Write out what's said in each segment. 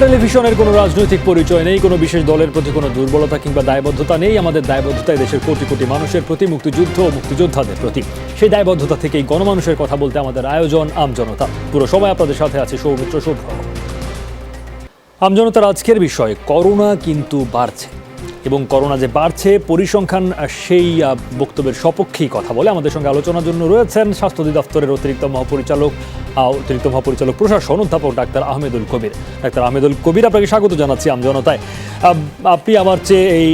টেলিভিশনের কোনো রাজনৈতিক পরিচয় নেই, কোনো বিশেষ দলের প্রতি কোনো দুর্বলতা কিংবা দায়বদ্ধতা নেই। আমাদের দায়বদ্ধতাই দেশের কোটি কোটি মানুষের প্রতি, মুক্তিযুদ্ধ ও মুক্তিযোদ্ধাদের প্রতি। সেই দায়বদ্ধতা থেকেই গণমানুষের কথা বলতে আমাদের আয়োজন আমজনতা। পুরো সময় আপনাদের সাথে আছে সৌমিত্র শুভ্র। আমজনতার আজকের বিষয়, করোনা কিন্তু বাড়ছে এবং করোনা যে বাড়ছে পরিসংখ্যান সেই বক্তব্যের সপক্ষেই কথা বলে। আমাদের সঙ্গে আলোচনার জন্য রয়েছেন স্বাস্থ্য অধিদপ্তরের অতিরিক্ত মহাপরিচালক প্রশাসন অধ্যাপক ডাক্তার আহমেদুল কবির। ডাক্তার আহমেদুল কবির, আপনাকে স্বাগত জানাচ্ছি আমজনতায়। আপনি আমার চেয়ে এই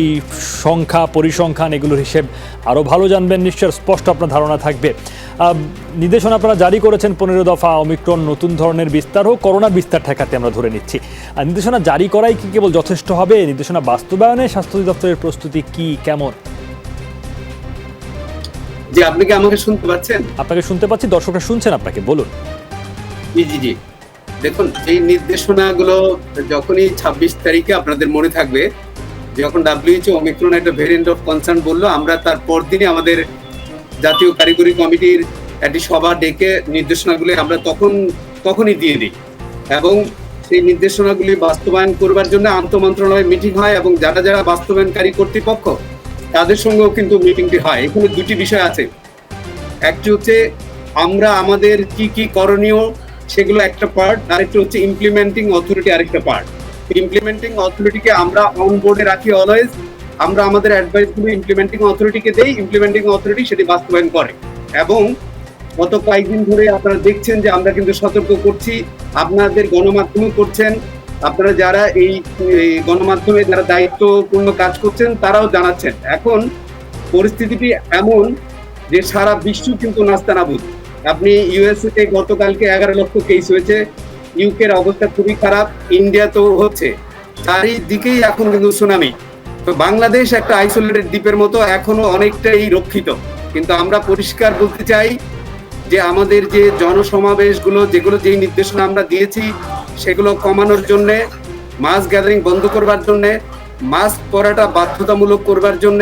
সংখ্যা পরিসংখ্যান এগুলোর হিসেব আরও ভালো জানবেন, নিশ্চয় স্পষ্ট আপনার ধারণা থাকবে। নির্দেশনা আপনারা জারি করেছেন 15 দফা ওমিক্রন নতুন ধরনের বিস্তার হোক, করোনার বিস্তার ঠেকাতে আমরা ধরে নিচ্ছি। নির্দেশনা জারি করাই কি কেবল যথেষ্ট হবে? নির্দেশনা বাস্তবায়নে স্বাস্থ্য অধিদপ্তরের প্রস্তুতি কি, কেমন? জি, আপনি কি আমাকে শুনতে পাচ্ছেন? আপনাকে শুনতে পাচ্ছি, দর্শকরা শুনছেন আপনাকে, বলুন। জি, দেখুন, এই নির্দেশনাগুলো যখনই 26 তারিখে আপনাদের মনে থাকবে, যখন WHO ওমিক্রন একটা ভেরিয়েন্ট অফ কনসার্ন বললো, আমরা তার পরদিনই আমাদের জাতীয় কারিগরি কমিটির একটি সভা ডেকে নির্দেশনাগুলি আমরা তখনই দিয়ে দিই এবং সেই নির্দেশনাগুলি বাস্তবায়ন করবার জন্য আন্তঃমন্ত্রণালয় মিটিং হয় এবং যারা যারা বাস্তবায়নকারী কর্তৃপক্ষ তাদের সঙ্গেও কিন্তু মিটিংটি হয়। এখানে দুটি বিষয় আছে। একটি হচ্ছে আমরা আমাদের কি করণীয় সেগুলো একটা পার্ট, আরেকটা হচ্ছে ইমপ্লিমেন্টিং অথরিটি আরেকটা পার্ট। ইমপ্লিমেন্টিং অথরিটিকে আমরা অন বোর্ডে রাখি অলওয়েজ, আমরা আমাদের অ্যাডভাইসগুলো ইমপ্লিমেন্টিং অথরিটিকে দেই, ইমপ্লিমেন্টিং অথরিটি সেটি বাস্তবায়ন করে। এবং গত কয়েকদিন ধরে আপনারা দেখছেন যে আমরা কিন্তু সতর্ক করছি, আপনাদের গণমাধ্যমে করছেন, আপনারা যারা এই গণমাধ্যমে যারা দায়িত্বপূর্ণ কাজ করছেন তারাও জানাচ্ছেন। এখন পরিস্থিতিটি এমন যে সারা বিশ্ব কিন্তু নাস্তানাবুদ। আপনি ইউএসএ গতকালকে 11 লক্ষ কেস হয়েছে, ইউকের অবস্থা খুবই খারাপ, ইন্ডিয়া তো হচ্ছে, চারিদিকেই এখন কিন্তু সুনামি। তো বাংলাদেশ একটা আইসোলেটেড দ্বীপের মতো এখনো অনেকটাই রক্ষিত। কিন্তু আমরা পরিষ্কার বলতে চাই যে আমাদের যে জনসমাবেশগুলো যেই নির্দেশনা আমরা দিয়েছি সেগুলো কমানোর জন্য, মাস গ্যাদারিং বন্ধ করবার জন্য, মাস্ক পরাটা বাধ্যতামূলক করবার জন্য,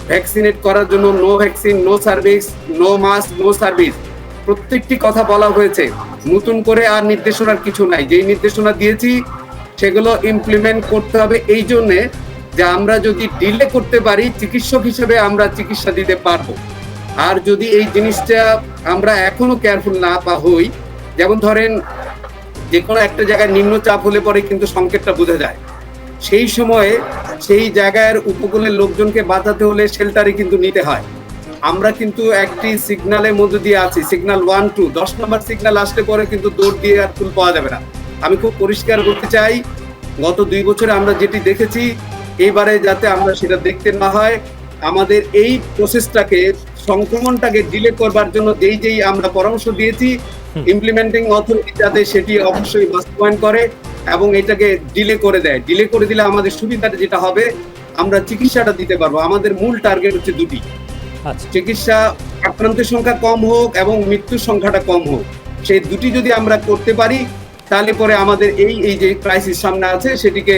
ভ্যাকসিনেট করার জন্য no vaccine no service, no mask no service, প্রত্যেকটি কথা বলা হয়েছে। নতুন করে আর নির্দেশনার কিছু নাই। যেই নির্দেশনা দিয়েছি সেগুলো ইমপ্লিমেন্ট করতে হবে, এই জন্যে যে আমরা যদি ডিলে করতে পারি চিকিৎসক হিসেবে আমরা চিকিৎসা দিতে পারবো। আর যদি এই জিনিসটা আমরা এখনো কেয়ারফুল না হই, যেমন ধরেন যে কোনো একটা জায়গায় নিম্নচাপ হলে পরে কিন্তু সংকেতটা বোঝা যায়, সেই সময়ে সেই জায়গার উপকূলের লোকজনকে বাঁচাতে হলে শেল্টারে কিন্তু নিতে হয়। আমরা কিন্তু একটি সিগন্যালের মধ্যে দিয়ে আছি, সিগন্যাল 1 2, 10 নম্বর সিগন্যাল আসলে পরে কিন্তু দৌড় দিয়ে আর ফুল পাওয়া যাবে না। আমি খুব পরিষ্কার বলতে চাই, গত 2 বছরে আমরা যেটি দেখেছি এইবারে যাতে আমরা সেটা দেখতে না হয়, আমাদের এই প্রসেসটাকে সংক্রমণটাকে ডিলে করবার জন্য যেই আমরা পরামর্শ দিয়েছি, ইমপ্লিমেন্টিং অথরিটি যাতে সেটি অবশ্যই বাস্তবায়ন করে এবং এটাকে ডিলে করে দেয়। ডিলে করে দিলে আমাদের সুবিধাটা যেটা হবে, আমরা চিকিৎসাটা দিতে পারবো। আমাদের মূল টার্গেট হচ্ছে দুটি, চিকিৎসা আক্রান্তের সংখ্যা কম হোক এবং মৃত্যুর সংখ্যাটা কম হোক। সেই দুটি যদি আমরা করতে পারি তাহলে পরে আমাদের এই যে ক্রাইসিস সামনে আছে সেটিকে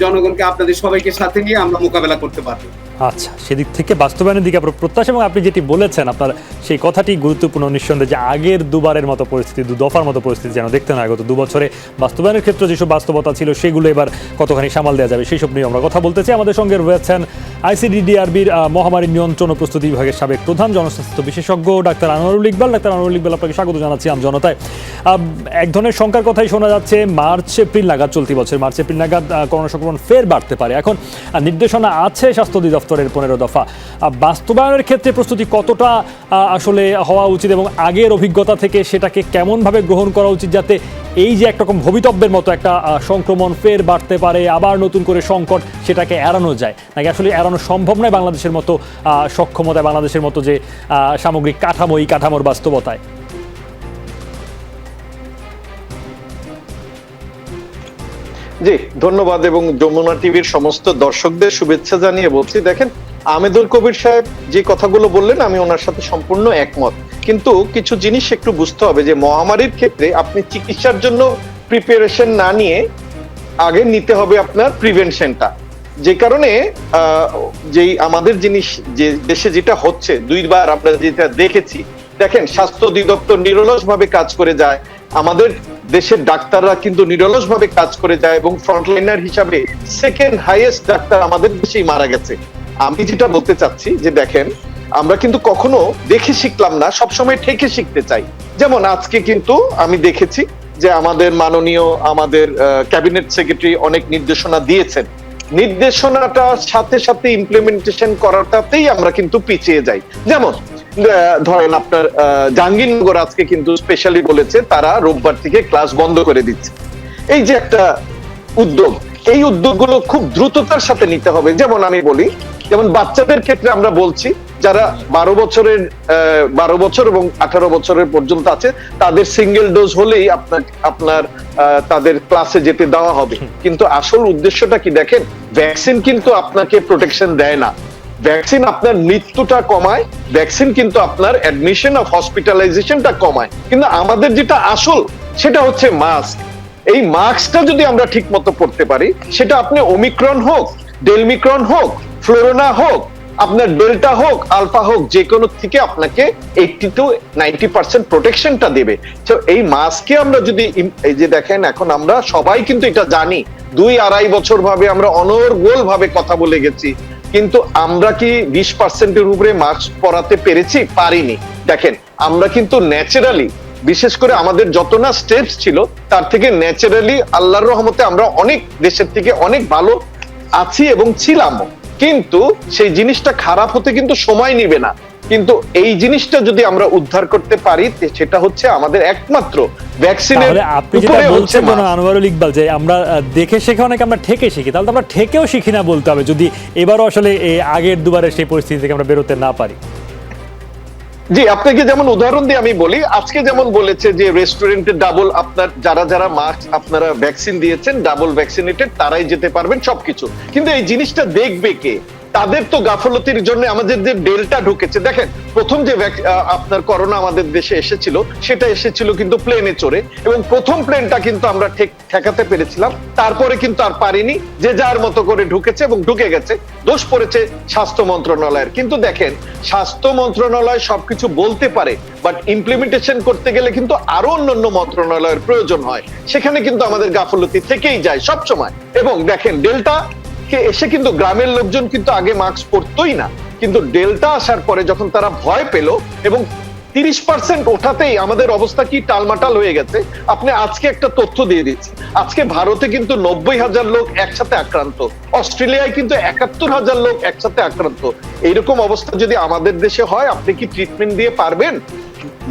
জনগণকে আপনাদের সবাইকে সাথে নিয়ে আমরা মোকাবেলা করতে পারবো। আচ্ছা, সেদিক থেকে বাস্তবায়নের দিকে আপনার প্রত্যাশা, এবং আপনি যেটি বলেছেন আপনার সেই কথাটি গুরুত্বপূর্ণ নিঃসন্দেহে, যে আগের দুবারের মতো পরিস্থিতি, 2 দফার মতো পরিস্থিতি যেন দেখতে না। গত 2 বছরে বাস্তবায়নের ক্ষেত্রে যেসব বাস্তবতা ছিল সেগুলো এবার কতখানি সামাল দেওয়া যাবে সেই সব নিয়ে আমরা কথা বলতে চাই। আমাদের সঙ্গে রয়েছেন আইসিডিডিআরবির মহামারী নিয়ন্ত্রণ ও প্রস্তুতি বিভাগের সাবেক প্রধান জনস্বাস্থ্য বিশেষজ্ঞ ডাক্তার আনোয়ারুল ইকবাল। ডাক্তার আনোয়ারুল ইকবাল, আপনাকে স্বাগত জানাচ্ছি আমজনতায়। এক ধরনের শঙ্কার কথাই শোনা যাচ্ছে, মার্চ এপ্রিল নাগাদ, চলতি বছর মার্চ এপ্রিল নাগাদ করোনা সংক্রমণ ফের বাড়তে পারে। এখন নির্দেশনা আছে স্বাস্থ্য অধিদপ্তরের 15 দফা, বাস্তবায়নের ক্ষেত্রে প্রস্তুতি কতটা আসলে হওয়া উচিত এবং আগের অভিজ্ঞতা থেকে সেটাকে কেমনভাবে গ্রহণ করা উচিত, যাতে এই যে একরকম ভবিতব্যের মতো একটা সংক্রমণ ফের বাড়তে পারে, আবার নতুন করে সংকট, সেটাকে এড়ানো যায়, নাকি আসলে এড়ানো সম্ভব নয় বাংলাদেশের মতো সক্ষমতায়, বাংলাদেশের মতো যে সামগ্রিক কাঠামো, এই কাঠামোর বাস্তবতায়? জি, ধন্যবাদ এবং যমুনা টিভির সমস্ত দর্শকদের শুভেচ্ছা জানিয়ে বলছি, দেখেন আহমেদুল কবির সাহেব যে কথাগুলো বললেন আমি ওনার সাথে সম্পূর্ণ একমত, কিন্তু কিছু জিনিস একটু বুঝতে হবে যে মহামারীর ক্ষেত্রে আপনি চিকিৎসার জন্য প্রিপারেশন না নিয়ে আগে নিতে হবে আপনার প্রিভেনশনটা। যে কারণে যেই আমাদের জিনিস যে দেশে যেটা হচ্ছে, 2বার আমরা যেটা দেখেছি, দেখেন স্বাস্থ্য অধিদপ্তর নিরলস ভাবে কাজ করে যায়, আমাদের দেশের ডাক্তাররা কিন্তু নিরলসভাবে কাজ করে যায় এবং ফ্রন্টলাইনার হিসাবে সেকেন্ড হাইয়েস্ট ডাক্তার আমাদের দেশেই মারা গেছে। আমি যেটা বলতে চাচ্ছি যে দেখেন, আমরা কিন্তু কখনো দেখে শিখলাম না, সবসময় ঠেকে শিখতে চাই। যেমন আজকে কিন্তু আমি দেখেছি যে আমাদের মাননীয় আমাদের ক্যাবিনেট সেক্রেটারি অনেক নির্দেশনা দিয়েছেন, নির্দেশনাটার সাথে সাথে ইমপ্লিমেন্টেশন করাটাতেই আমরা কিন্তু পিছিয়ে যাই। যেমন ধরেন আপনার জাহাঙ্গীরনগর আজকে কিন্তু স্পেশালি বলেছে তারা রোববার থেকে ক্লাস বন্ধ করে দিচ্ছে। এই যে একটা উদ্যোগ, এই উদ্যোগগুলো খুব দ্রুততার সাথে নিতে হবে। যেমন আমি বলি, যেমন বাচ্চাদের ক্ষেত্রে আমরা বলছি যারা 12 বছর এবং 18 বছরের পর্যন্ত আছে তাদের সিঙ্গেল ডোজ হলেই আপনার তাদের ক্লাসে যেতে দেওয়া হবে। কিন্তু আসল উদ্দেশ্যটা কি দেখেন, ভ্যাকসিন কিন্তু আপনাকে প্রোটেকশন দেয় না, ভ্যাকসিন আপনার মৃত্যুটা কমায়, ভ্যাকসিন কিন্তু আপনার অ্যাডমিশন অফ হসপিটালাইজেশনটা কমায়। কিন্তু আমাদের যেটা আসল সেটা হচ্ছে মাস্ক। এই মাস্কটা যদি আমরা ঠিক মতো পড়তে পারি, সেটা আপনি ওমিক্রন হোক, ডেলমিক্রন হোক, ফ্লোরোনা হোক, আপনার ডেল্টা হোক, আলফা হোক, যে কোনো থেকে আপনাকে 80 to 90% প্রোটেকশনটা দেবে। তো এই মাস্কে আমরা যদি এই যে দেখেন, এখন আমরা সবাই কিন্তু এটা জানি, 2-2.5 বছর ভাবে আমরা অনর্গল ভাবে কথা বলে গেছি, কিন্তু আমরা কি 20%-এর উপরে মাস্ক পরাতে পেরেছি? পারিনি। দেখেন, আমরা কিন্তু ন্যাচারালি, বিশেষ করে আমাদের যত না স্টেপস ছিল তার থেকে ন্যাচারালি আল্লাহর রহমতে আমরা অনেক দেশের থেকে অনেক ভালো আছি এবং ছিলামও। কিন্তু সেই জিনিসটা খারাপ হতে কিন্তু সময় নিবে না। কিন্তু এই জিনিসটা যদি আমরা উদ্ধার করতে পারি, সেটা হচ্ছে আমাদের একমাত্র ভ্যাকসিনের। তাহলে আপনি যেটা বলছেন আনোয়ারুল ইকবাল, যে আমরা দেখে শেখা অনেক, আমরা ঠেকে শিখি, তাহলে তো আমরা ঠেকেও শিখি না বলতে হবে, যদি এবারও আসলে আগের দুবারের সেই পরিস্থিতি থেকে আমরা বেরোতে না পারি। জি, আপনাকে যেমন উদাহরণ দিয়ে আমি বলি, আজকে যেমন বলেছে যে রেস্টুরেন্টে ডাবল, আপনার যারা মাস্ক আপনারা ভ্যাকসিন দিয়েছেন ডাবল ভ্যাকসিনেটেড তারাই যেতে পারবেন সবকিছু। কিন্তু এই জিনিসটা দেখবে কে? তাদের তো গাফলতির জন্য আমাদের যে ডেল্টা ঢুকেছে। দেখেন, প্রথম যে আপনার করোনা আমাদের দেশে এসেছিল, সেটা এসেছিল কিন্তু প্লেনে চড়ে, এবং প্রথম প্লেনটা কিন্তু আমরা ঠেকাতে পেরেছিলাম, তারপরে কিন্তু আর পারিনি, যে যার মতো করে ঢুকেছে এবং ঢুকে গেছে। দোষ পড়েছে স্বাস্থ্য মন্ত্রণালয়ের। কিন্তু দেখেন, স্বাস্থ্য মন্ত্রণালয় সবকিছু বলতে পারে, বাট ইমপ্লিমেন্টেশন করতে গেলে কিন্তু আরো অন্যান্য মন্ত্রণালয়ের প্রয়োজন হয়। সেখানে কিন্তু আমাদের গাফলতি থেকেই যায় সবসময়। এবং দেখেন, ডেল্টা কে এসে কিন্তু গ্রামের লোকজন কিন্তু আগে মাস্ক পরতই না, কিন্তু ডেল্টা আসার পরে যখন তারা ভয় পেল এবং 30% ওঠাতেই আমাদের অবস্থা কি টালমাটাল হয়ে গেছে। আপনি আজকে একটা তথ্য দিয়ে দিচ্ছি, আজকে ভারতে কিন্তু 90,000 লোক একসাথে আক্রান্ত, অস্ট্রেলিয়ায় কিন্তু 71,000 লোক একসাথে আক্রান্ত। এইরকম অবস্থা যদি আমাদের দেশে হয়, আপনি কি ট্রিটমেন্ট দিয়ে পারবেন?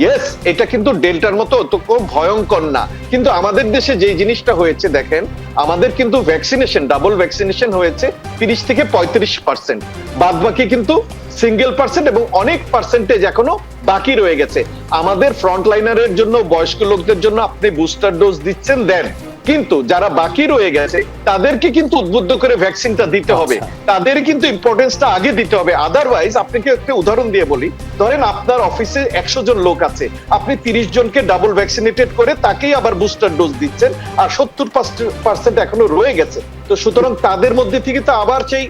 ইয়েস, এটা কিন্তু ডেল্টার মতো অত ভয়ঙ্কর না। কিন্তু আমাদের দেশে যে জিনিসটা হয়েছে দেখেন, আমাদের কিন্তু ভ্যাকসিনেশন, ডাবল ভ্যাকসিনেশন হয়েছে 30 থেকে 35%, বাদ বাকি কিন্তু সিঙ্গেল পার্সেন্ট এবং অনেক পার্সেন্টেজ এখনো বাকি রয়ে গেছে। আমাদের ফ্রন্টলাইনারের জন্য, বয়স্ক লোকদের জন্য আপনি বুস্টার ডোজ দিচ্ছেন, দেন, কিন্তু যারা বাকি রয়ে গেছে তাদেরকে কিন্তু উদ্বুদ্ধ করে ভ্যাকসিনটা দিতে হবে, তাদের কিন্তু ইম্পর্টেন্সটা আগে দিতে হবে। আদারওয়াইজ, আপনাকে একটা উদাহরণ দিয়ে বলি, ধরেন আপনার অফিসে 100 জন লোক আছে, আপনি 30 জনকে ডাবল ভ্যাকসিনেটেড করে তাকেই আবার বুস্টার ডোজ দিচ্ছেন, আর 70% এখনো রয়ে গেছে। তো সুতরাং তাদের মধ্যে থেকে তো আবার সেই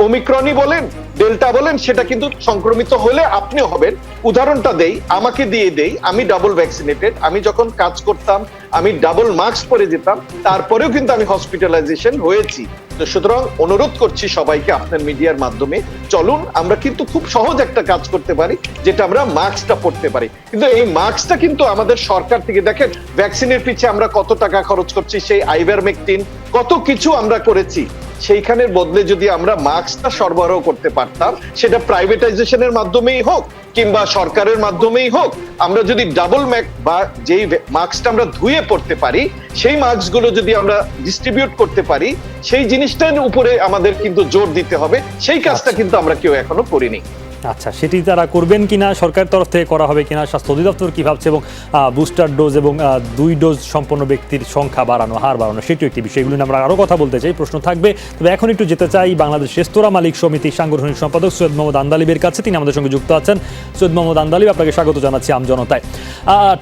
ওমিক্রনই বলেন, ডেল্টা বলেন, সেটা কিন্তু সংক্রমিত হলে আপনিও হবেন। উদাহরণটা দেই, আমাকে দিয়ে দেই, আমি ডাবল ভ্যাকসিনেটেড, আমি যখন কাজ করতাম আমি ডাবল মাস্ক পরে যেতাম, তারপরেও কিন্তু আমি হসপিটালাইজেশন হয়েছি। তো সুতরাং অনুরোধ করছি সবাইকে আপনার মিডিয়ার মাধ্যমে, চলুন আমরা কিন্তু খুব সহজ একটা কাজ করতে পারি, যেটা আমরা মাস্কটা পরতে পারি। কিন্তু এই মাস্কটা কিন্তু আমাদের সরকার থেকে, দেখেন ভ্যাকসিনের পিছে আমরা কত টাকা খরচ করছি, সেই আইভারমেকটিন, কত কিছু আমরা করেছি, সেইখানের বদলে যদি আমরা মাস্কটা সরবরাহ করতে পারতাম, সেটা প্রাইভেটাইজেশনের মাধ্যমেই হোক কিংবা সরকারের মাধ্যমেই হোক, আমরা যদি ডাবল বা যেই মাস্কটা আমরা ধুয়ে পড়তে পারি, সেই মাস্কগুলো যদি আমরা ডিস্ট্রিবিউট করতে পারি, সেই জিনিসটার উপরে আমাদের কিন্তু জোর দিতে হবে। সেই কাজটা কিন্তু আমরা কেউ এখনো করিনি। আচ্ছা, সেটি তারা করবেন কিনা, সরকারের তরফ থেকে করা হবে কিনা, স্বাস্থ্য অধিদপ্তর কি ভাবছে, এবং বুস্টার ডোজ এবং 2 ডোজ সম্পন্ন ব্যক্তির সংখ্যা বাড়ানো, হার বাড়ানো, সেটিও একটি বিষয়। এগুলো নিয়ে আমরা আরও কথা বলতে চাই, প্রশ্ন থাকবে। তবে এখন একটু যেতে চাই বাংলাদেশ রেস্তোরাঁ মালিক সমিতির সাংগঠনিক সম্পাদক সৈয়দ মোহাম্মদ আন্দালিবের কাছে। তিনি আমাদের সঙ্গে যুক্ত আছেন। সৈয়দ মোহাম্মদ আন্দালিব, আপনাকে স্বাগত জানাচ্ছি আমজনতায়।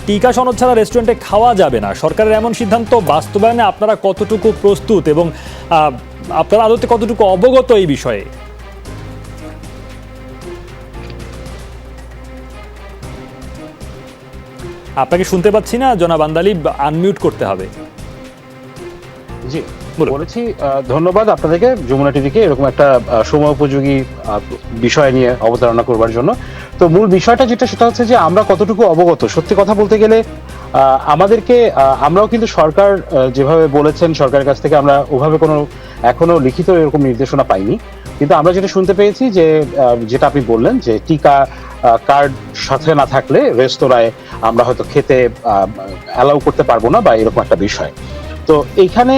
টিকা সনদ ছাড়া রেস্টুরেন্টে খাওয়া যাবে না, সরকারের এমন সিদ্ধান্ত বাস্তবায়নে আপনারা কতটুকু প্রস্তুত এবং আপনারা আদতে কতটুকু অবগত এই বিষয়ে? আপনাকে শুনতে পাচ্ছি না জনাব আন্দালিব, আনমিউট করতে হবে। জি বলুন। বলেছি, ধন্যবাদ আপনাদেরকে, যমুনা টিভিকে এরকম একটা সময় উপযোগী বিষয় নিয়ে অবতারণা করবার জন্য। তো মূল বিষয়টা যেটা, সেটা হচ্ছে যে আমরা কতটুকু অবগত। সত্যি কথা বলতে গেলে আমাদেরকে আমরাও কিন্তু সরকার যেভাবে বলেছেন, সরকারের কাছ থেকে আমরা ওভাবে কোনো এখনো লিখিত এরকম নির্দেশনা পাইনি। কিন্তু আমরা যেটা শুনতে পেয়েছি যে যেটা আপনি বললেন যে টিকা কার্ড সাথে না থাকলে রেস্তোরাঁয় আমরা হয়তো খেতে অ্যালাউ করতে পারবো না, বা এরকম একটা বিষয়। তো এইখানে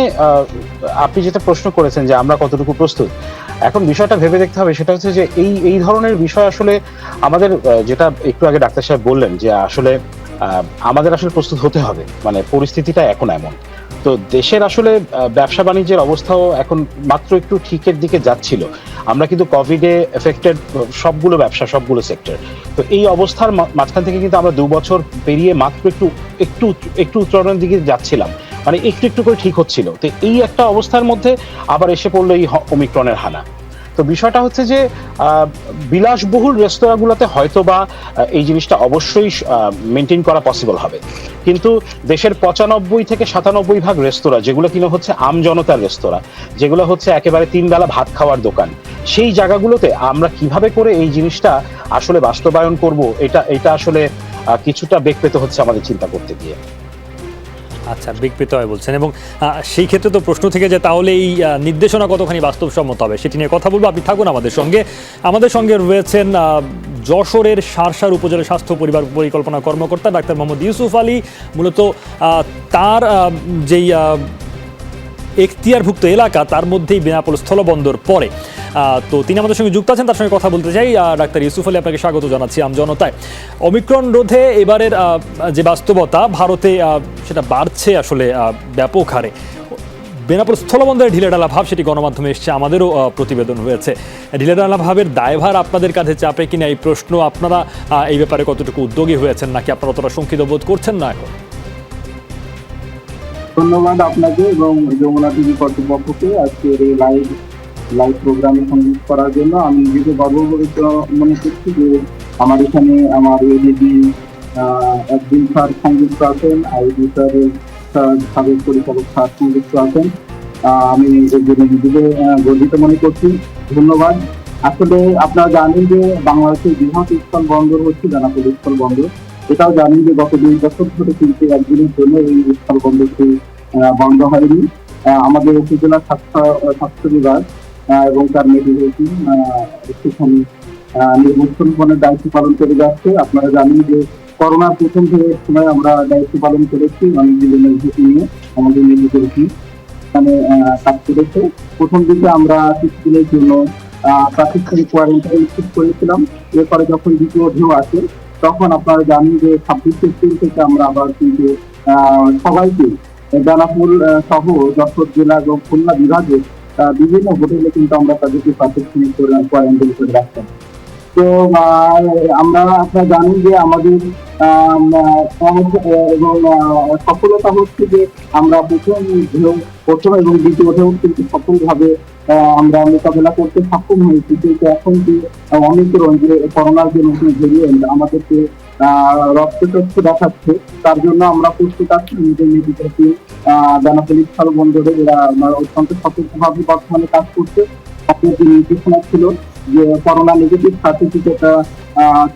আপনি যেটা প্রশ্ন করেছেন যে আমরা কতটুকু প্রস্তুত, এখন বিষয়টা ভেবে দেখতে হবে। সেটা হচ্ছে যে এই ধরনের বিষয় আসলে আমাদের যেটা একটু আগে ডাক্তার সাহেব বললেন যে আসলে আমাদের আসলে প্রস্তুত হতে হবে, মানে পরিস্থিতিটা এখন এমন। তো দেশের আসলে ব্যবসা বাণিজ্যের অবস্থাও এখন মাত্র একটু ঠিকের দিকে যাচ্ছিল। আমরা কিন্তু কোভিডে এফেক্টেড সবগুলো ব্যবসা, সবগুলো সেক্টর। তো এই অবস্থার মাঝখান থেকে কিন্তু আমরা 2 বছর পেরিয়ে মাত্র একটু উত্তরণের দিকে যাচ্ছিলাম, মানে একটু একটু করে ঠিক হচ্ছিল। তো এই একটা অবস্থার মধ্যে আবার এসে পড়লো এই ওমিক্রনের হানা। তো বিষয়টা হচ্ছে যে বিলাসবহুল রেস্তোরাঁগুলোতে হয়তো বা এই জিনিসটা অবশ্যই মেনটেন করা পসিবল হবে, কিন্তু দেশের 95 থেকে 97% রেস্তোরাঁ, যেগুলো কিনা হচ্ছে আমজনতার রেস্তোরাঁ, যেগুলো হচ্ছে একেবারে 3 বেলা ভাত খাওয়ার দোকান, সেই জায়গাগুলোতে আমরা কিভাবে করে এই জিনিসটা আসলে বাস্তবায়ন করব, এটা আসলে কিছুটা বেগ পেতে হচ্ছে আমাদের চিন্তা করতে গিয়ে। আচ্ছা, বেগ পেতে হয় বলছেন, এবং সেই ক্ষেত্রে তো প্রশ্ন থেকে যে তাহলে এই নির্দেশনা কতখানি বাস্তবসম্মত হবে সেটি নিয়ে কথা বলবো। আপনি থাকুন আমাদের সঙ্গে রয়েছেন যশোরের শার্শার উপজেলা স্বাস্থ্য পরিবার পরিকল্পনা কর্মকর্তা ডাক্তার মোহাম্মদ ইউসুফ আলী। মূলত তার যেই এখতিয়ারভুক্ত এলাকা, তার মধ্যেই বেনাপোল স্থলবন্দর পড়ে। তো তিনি আমাদের সঙ্গে যুক্ত আছেন, তার সঙ্গে কথা বলতে চাই। ডাক্তার ইউসুফ আলী, আপনাকে স্বাগত জানাচ্ছি আমজনতায়। অমিক্রন রোধে এবারের যে বাস্তবতা ভারতে, সেটা বাড়ছে আসলে ব্যাপক হারে। বেনাপোল স্থলবন্দরের ঢিলেঢালা ভাব, সেটি গণমাধ্যমে এসছে, আমাদেরও প্রতিবেদন হয়েছে। ঢিলেঢালা ভাবের দায়ভার আপনাদের কাঁধে চাপে কিনা, এই প্রশ্ন। আপনারা এই ব্যাপারে কতটুকু উদ্যোগী হয়েছেন, নাকি আপনারা অতটা শঙ্কিত বোধ করছেন না এখন? ধন্যবাদ আপনাকে এবং যমুনা টিভি কর্তৃপক্ষকে আজকের এই লাইভ প্রোগ্রামে সংযুক্ত করার জন্য। আমি নিজেকে গর্ববোধ মনে করছি যে আমার এখানে আমার এডিজি একদিন স্যার সংযুক্ত আছেন, আইডি স্যারের সাবেক পরিচালক স্যার সংযুক্ত আছেন। আমি এর জন্য নিজেকে গর্বিত মনে করছি। ধন্যবাদ। আসলে আপনারা জানেন যে বাংলাদেশের বৃহৎ স্থল বন্দর হচ্ছে বেনাপোল স্থল বন্দর। এটাও জানি যে গত 2 বছর ধরে কিন্তু একদিনের জন্য এই স্থল বন্দরটি বন্ধ হয়নি। আমাদের উপজেলা স্বাস্থ্য বিভাগ এবং তার মেডিকেল টিম সেখানে নির্বাচনের দায়িত্ব পালন করে যাচ্ছে। আপনারা জানেন যে করোনার প্রথম সময় আমরা দায়িত্ব পালন করেছি অনেকগুলো ঝুঁকি নিয়ে, আমাদের মেডিকেল টিম এখানে কাজ করেছে। প্রথম দিকে আমরা কিছুদিনের জন্য প্রাতিষ্ঠানিক কোয়ারেন্টাইন ঠিক করেছিলাম। এরপরে যখন দ্বিতীয় ঢেউ আসে, তখন আপনারা জানেন যে 26 এপ্রিল থেকে আমরা আবার কিন্তু সবাইকে বেনাপোল সহ যশোর জেলা এবং খুলনা বিভাগে বিভিন্ন হোটেলে কিন্তু আমরা তাদেরকে প্রাতিষ্ঠানিক কোয়ারেন্টাইন করে রাখতাম। তো আমরা আপনারা জানেন যে আমাদের এবং সফলতা হচ্ছে যে আমরা প্রথম এবং দ্বিতীয় ঢেউ কিন্তু সফলভাবে আমরা মোকাবেলা করতে সক্ষম হয়েছি। কিন্তু এখন যে অমিক্রন, যে করোনার যে নতুন ভেরিয়েন্ট আমাদেরকে রক্তচক্ষু দেখাচ্ছে, তার জন্য আমরা প্রস্তুত আছি। নিজের মেডিকেল টিম বেনাপোল স্থল বন্দরে এরা অত্যন্ত সতর্কভাবে বর্তমানে কাজ করছে। আপনার যে নির্দেশনা ছিল যে করোনা নেগেটিভ সার্টিফিকেট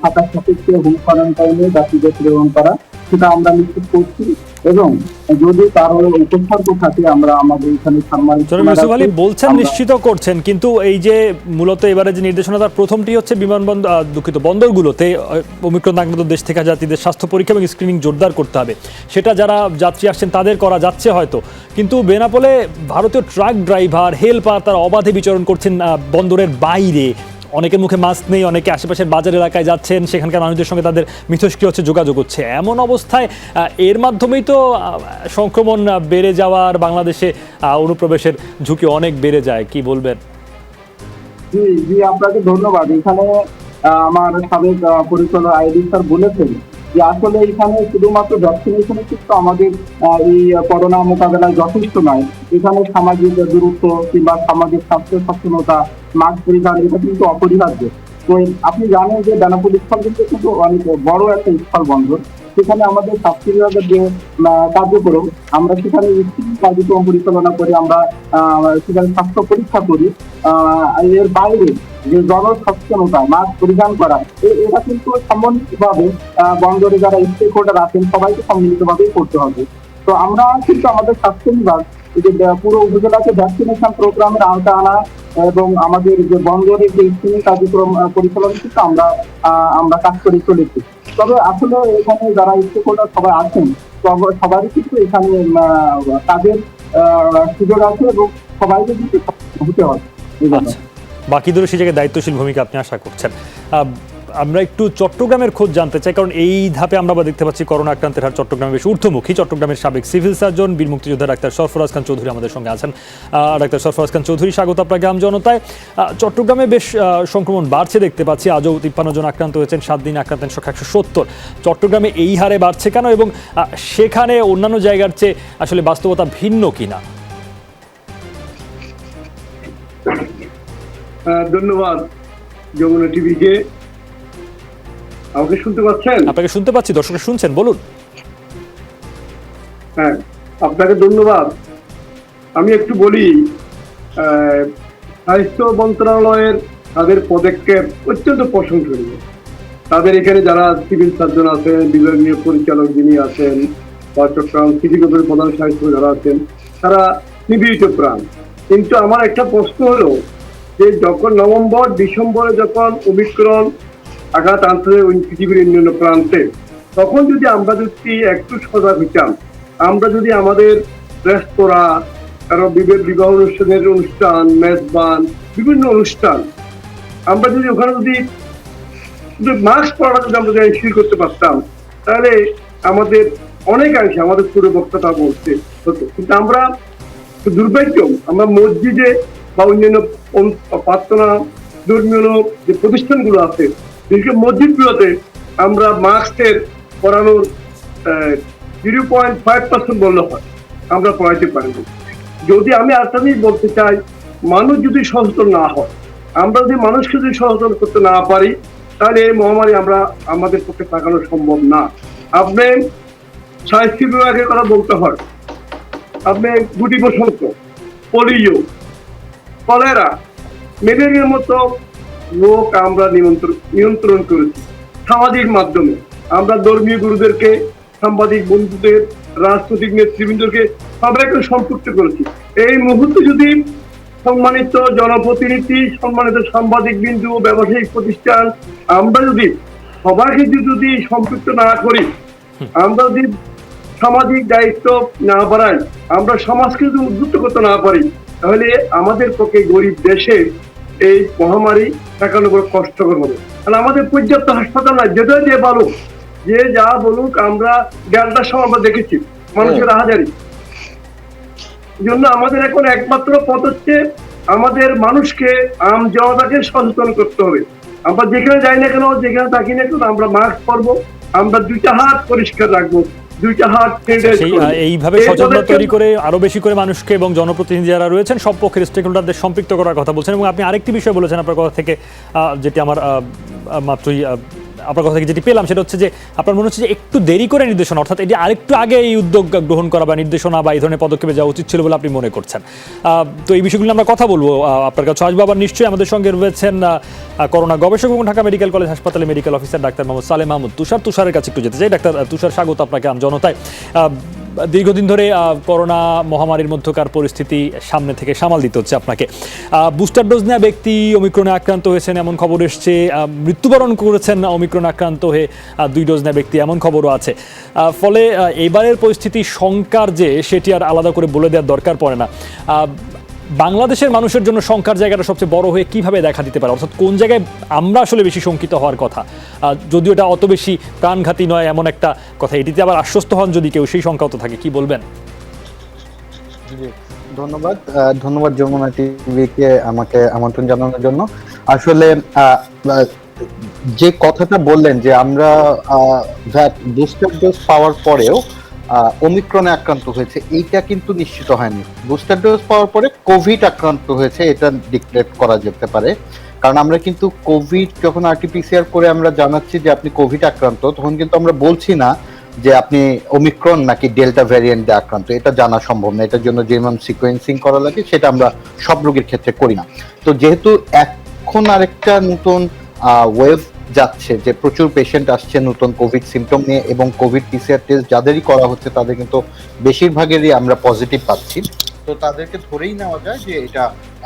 থাকার সাপেক্ষে হোম কোয়ারেন্টাইনে যাত্রীদের প্রেরণ করা, সেটা আমরা নিশ্চিত করছি। এবং যদি কারো উপসর্গ থাকে আমরা আমাদের এখানে ইউসুফ আলী বলছেন, নিশ্চিত করছেন, কিন্তু এই যে মূলত এবারে যে নির্দেশনা, তার প্রথমটি হচ্ছে বন্দরগুলোতে ওমিক্রন আক্রান্ত দেশ থেকে যাত্রীদের স্বাস্থ্য পরীক্ষা এবং স্ক্রিনিং জোরদার করতে হবে। সেটা যারা যাত্রী আসছেন তাদের করা যাচ্ছে হয়তো, কিন্তু বেনাপোলে ভারতীয় ট্রাক ড্রাইভার, হেলপার তারা অবাধে বিচরণ করছেন বন্দরের বাইরে। অনেকের মুখে মাস্ক নেই, অনেকে আশেপাশের বাজার এলাকায় যাচ্ছেন, সেখানকার মানুষদের সঙ্গে তাদের মিথস্ক্রিয়া হচ্ছে, যোগাযোগ হচ্ছে। এমন অবস্থায় এর মাধ্যমেই তো সংক্রমণ বেড়ে যাওয়ার, বাংলাদেশে অনুপ্রবেশের ঝুঁকি অনেক বেড়ে যায়। কি বলবেন? জি, আপনাকে ধন্যবাদ। এখানে আমার সাবেক পরিচালক আইডি স্যার বলেছেন যে আসলে এখানে শুধুমাত্র ভ্যাকসিনেশন কিন্তু আমাদের এই করোনা মোকাবেলায় যথেষ্ট নয়। এখানে সামাজিক দূরত্ব কিংবা সামাজিক স্বাস্থ্য সচেতনতা, মাস্ক পরিধান, এটা কিন্তু অপরিহার্য। তো আপনি জানেন যে বেনাপোল স্থল কিন্তু অনেক বড় একটা স্থল বন্দর। সেখানে আমাদের স্বাস্থ্য বিভাগের যে কার্যক্রম, আমরা সেখানে কার্যক্রম পরিচালনা করে, আমরা সেখানে স্বাস্থ্য পরীক্ষা করি। এর বাইরে যে জনসচেতনতা, মাস্ক পরিধান করা, এটা কিন্তু সম্মিলিতভাবে বন্দরে যারা স্টেক হোল্ডার আছেন সবাইকে সম্মিলিতভাবেই করতে হবে। তো আমরা কিন্তু আমাদের স্বাস্থ্য বিভাগ এই যে পুরো উপজেলাকে ভ্যাকসিনেশন প্রোগ্রামের আওতা আনা এবং আমাদের যে বন্দরের যে স্ক্রিনিং কার্যক্রম পরিচালনা কিন্তু আমরা কাজ করে চলেছি। তবে আসলে এখানে যারা স্টেক হোল্ডার সবাই আছেন, সবারই কিন্তু এখানে কাজের সুযোগ আছে এবং সবাইকে কিন্তু হতে হবে। আচ্ছা, বাকিদেরও সেই জায়গায় দায়িত্বশীল ভূমিকা আপনি আশা করছেন। আমরা একটু চট্টগ্রামের খোঁজ জানতে চাই, কারণ এই ধাপে আমরা দেখতে পাচ্ছি করোনা আক্রান্তের হার চট্টগ্রামে বেশ ঊর্ধ্বমুখী। চট্টগ্রামের সাবেক সিভিল সার্জন, বীর মুক্তিযোদ্ধা ডাক্তার সরফরাজ খান চৌধুরী আমাদের সঙ্গে আছেন। ডাক্তার সরফরাজ খান চৌধুরী, স্বাগত আপনাকে আমজনতায়। চট্টগ্রামে বেশ সংক্রমণ বাড়ছে দেখতে পাচ্ছি, আজও 53 জন আক্রান্ত হয়েছেন, 7 দিনে আক্রান্তের সংখ্যা 170। চট্টগ্রামে এই হারে বাড়ছে কেন, এবং সেখানে অন্যান্য জায়গার চেয়ে আসলে বাস্তবতা ভিন্ন কিনা? ধন্যবাদ যমুনা টিভিকে। আমাকে শুনতে পাচ্ছেন? আপনাকে শুনতে পাচ্ছি, দর্শক শুনছেন, বলুন। হ্যাঁ, আপনাকে ধন্যবাদ। আমি একটু বলি, স্বাস্থ্য মন্ত্রণালয়ের তাদের পদক্ষেপ অত্যন্ত প্রশংসনীয়। তাদের এখানে যারা সিভিল সার্জন আছেন, বিভাগীয় পরিচালক যিনি আছেন, বা চট্টগ্রাম সিটি কর্পোরেশনের প্রধান স্বাস্থ্য যারা আছেন, তারা নিবেদিত প্রাণ। কিন্তু আমার একটা প্রশ্ন হলো যে যখন নভেম্বর ডিসেম্বরে যখন ওমিক্রন আঘাত আনছে পৃথিবীর অন্যান্য প্রান্তে, তখন যদি আমরা যদি একটু সজাগ হইতাম, আমরা যদি আমাদের রেস্তোরাঁ, কারো বিবাহ অনুষ্ঠান, মেজবান, বিভিন্ন অনুষ্ঠান, আমরা যদি ওখানে যদি মাস্ক পরাটা যদি আমরা স্থির করতে পারতাম, তাহলে আমাদের অনেকাংশে আমাদের পুরো বক্ততা বলতে হতো। কিন্তু আমরা দুর্ভাগ্য, আমরা মসজিদে বা অন্যান্য প্রার্থনা ধর্মীয় যে প্রতিষ্ঠানগুলো আছে, বিশেষ করে মসজিদগুলোতে আমরা মাস্কের পরানোর 0.5% বললে হয়, আমরা পড়াইতে পারি না। যদি আমি আরেকটা জিনিস বলতে চাই, মানুষ যদি সচেতন না হয়, আমরা যদি মানুষকে যদি সচেতন করতে না পারি, তাহলে এই মহামারী আমাদের পক্ষে তাকানো সম্ভব না। আপনি স্বাস্থ্য বিভাগের কথা বলতে হয়, আপনি গুটি বসন্ত, পোলিও, কলেরা, ম্যালেরিয়ার মতো রোগ আমরা নিয়ন্ত্রণ করেছি সামাজিক মাধ্যমে। আমরা ধর্মীয় গুরুদেরকে, সাংবাদিক বন্ধুদের, রাজনৈতিক নেতৃবৃন্দকে সবাইকে সম্পৃক্ত করেছি। এই মুহূর্তে যদি সম্মানিত জনপ্রতিনিধি, সম্মানিত সাংবাদিক বিন্দু, ব্যবসায়িক প্রতিষ্ঠান, আমরা যদি সবাইকে যদি সম্পৃক্ত না করি, আমরা যদি সামাজিক দায়িত্ব না বাড়াই, আমরা সমাজকে যদি উদ্বুদ্ধ করতে না পারি, তাহলে আমাদের পক্ষে গরিব দেশে এই মহামারী ঠেকানো বড় কষ্টকর হবে। কারণ আমাদের পর্যাপ্ত হাসপাতাল নাই। যেটা যে বলুক, যে যা বলুক, আমরা ডেল্টার সময় আমরা দেখেছি মানুষের হাজারি। জন্য আমাদের এখন একমাত্র পথ হচ্ছে আমাদের মানুষকে, আম জনতাকে সচেতন করতে হবে। আমরা যেখানে যাই না কেন, যেখানে থাকি না কেন, আমরা মাস্ক পরবো, আমরা 2টা হাত পরিষ্কার রাখবো, 2টা হাত এইভাবে সচেতনতা তৈরি করে আরো বেশি করে মানুষকে এবং জনপ্রতিনিধি যারা রয়েছেন সব পক্ষের স্টেক হোল্ডারদের সম্পৃক্ত করার কথা বলছেন। এবং আপনি আরেকটি বিষয় বলেছেন আপনার কথা থেকে, যেটি আমার মাত্রই আপনার কথা থেকে যেটি পেলাম, সেটা হচ্ছে যে আপনার মনে হচ্ছে যে একটু দেরি করে নির্দেশনা, অর্থাৎ এটি আরেকটু আগে এই উদ্যোগ গ্রহণ করা বা নির্দেশনা বা এই ধরনের পদক্ষেপে যাওয়া উচিত ছিল বলে আপনি মনে করছেন। তো এই বিষয়গুলো আমরা কথা বলবো, আপনার কাছে আসবো। আবার নিশ্চয়ই আমাদের সঙ্গে রয়েছেন করোনা গবেষক এবং ঢাকা মেডিকেল কলেজ হাসপাতালে medical officer doctor Mohammad Saleh Mahmud তুষারের কাছে একটু যেতে চাই। ডাক্তার তুষার, স্বাগত আপনাকে আমজনতায়। দীর্ঘদিন ধরে করোনা মহামারীর মধ্যকার পরিস্থিতি সামনে থেকে সামাল দিতে হচ্ছে আপনাকে। বুস্টার ডোজ নেওয়া ব্যক্তি ওমিক্রনে আক্রান্ত হয়েছেন এমন খবর এসছে, মৃত্যুবরণ করেছেন ওমিক্রনে আক্রান্ত হয়ে 2 ডোজ নেওয়া ব্যক্তি এমন খবরও আছে। ফলে এবারের পরিস্থিতি শঙ্কার যে, সেটি আর আলাদা করে বলে দেওয়ার দরকার পড়ে না। বাংলাদেশের মানুষের জন্য শঙ্কার জায়গাটা সবচেয়ে বড় হয়ে কিভাবে দেখা দিতে পারে, অর্থাৎ কোন জায়গায় আমরা আসলে বেশি শঙ্কিত হওয়ার কথা, যদিও এটা অত বেশি প্রাণঘাতী নয় এমন একটা কথা, এটিতে আবার আশ্বস্ত হন যদি কেউ, সেই শঙ্কাও তো থাকে, কি বলবেন? ধন্যবাদ যমুনা টিভিকে আমাকে আমন্ত্রণ জানানোর জন্য। আসলে যে কথাটা বললেন যে আমরা বুস্টার ডোজ পাওয়ার পরেও ওমিক্রনে আক্রান্ত হয়েছে, এইটা কিন্তু নিশ্চিত হয়নি। বুস্টার ডোজ পাওয়ার পরে কোভিড আক্রান্ত হয়েছে এটা ডিক্লেয়ার করা যেতে পারে, কারণ আমরা কিন্তু কোভিড যখন আরটিপিসিআর করে আমরা জানাচ্ছি যে আপনি কোভিড আক্রান্ত, তখন কিন্তু আমরা বলছি না যে আপনি ওমিক্রন নাকি ডেল্টা ভ্যারিয়েন্টে আক্রান্ত, এটা জানা সম্ভব না। এটার জন্য যেমন সিকোয়েন্সিং করা লাগে সেটা আমরা সব রোগীর ক্ষেত্রে করি না। তো যেহেতু এখন আরেকটা নতুন ওয়েভ যাচ্ছে, যে প্রচুর পেশেন্ট আসছে নতুন কোভিড সিমটম নিয়ে, এবং কোভিড পিসিআর টেস্ট যাদেরই করা হচ্ছে তাদের কিন্তু বেশিরভাগেরই আমরা পজিটিভ পাচ্ছি। তো তাদেরকে ধরেই নেওয়া যায় যে এটা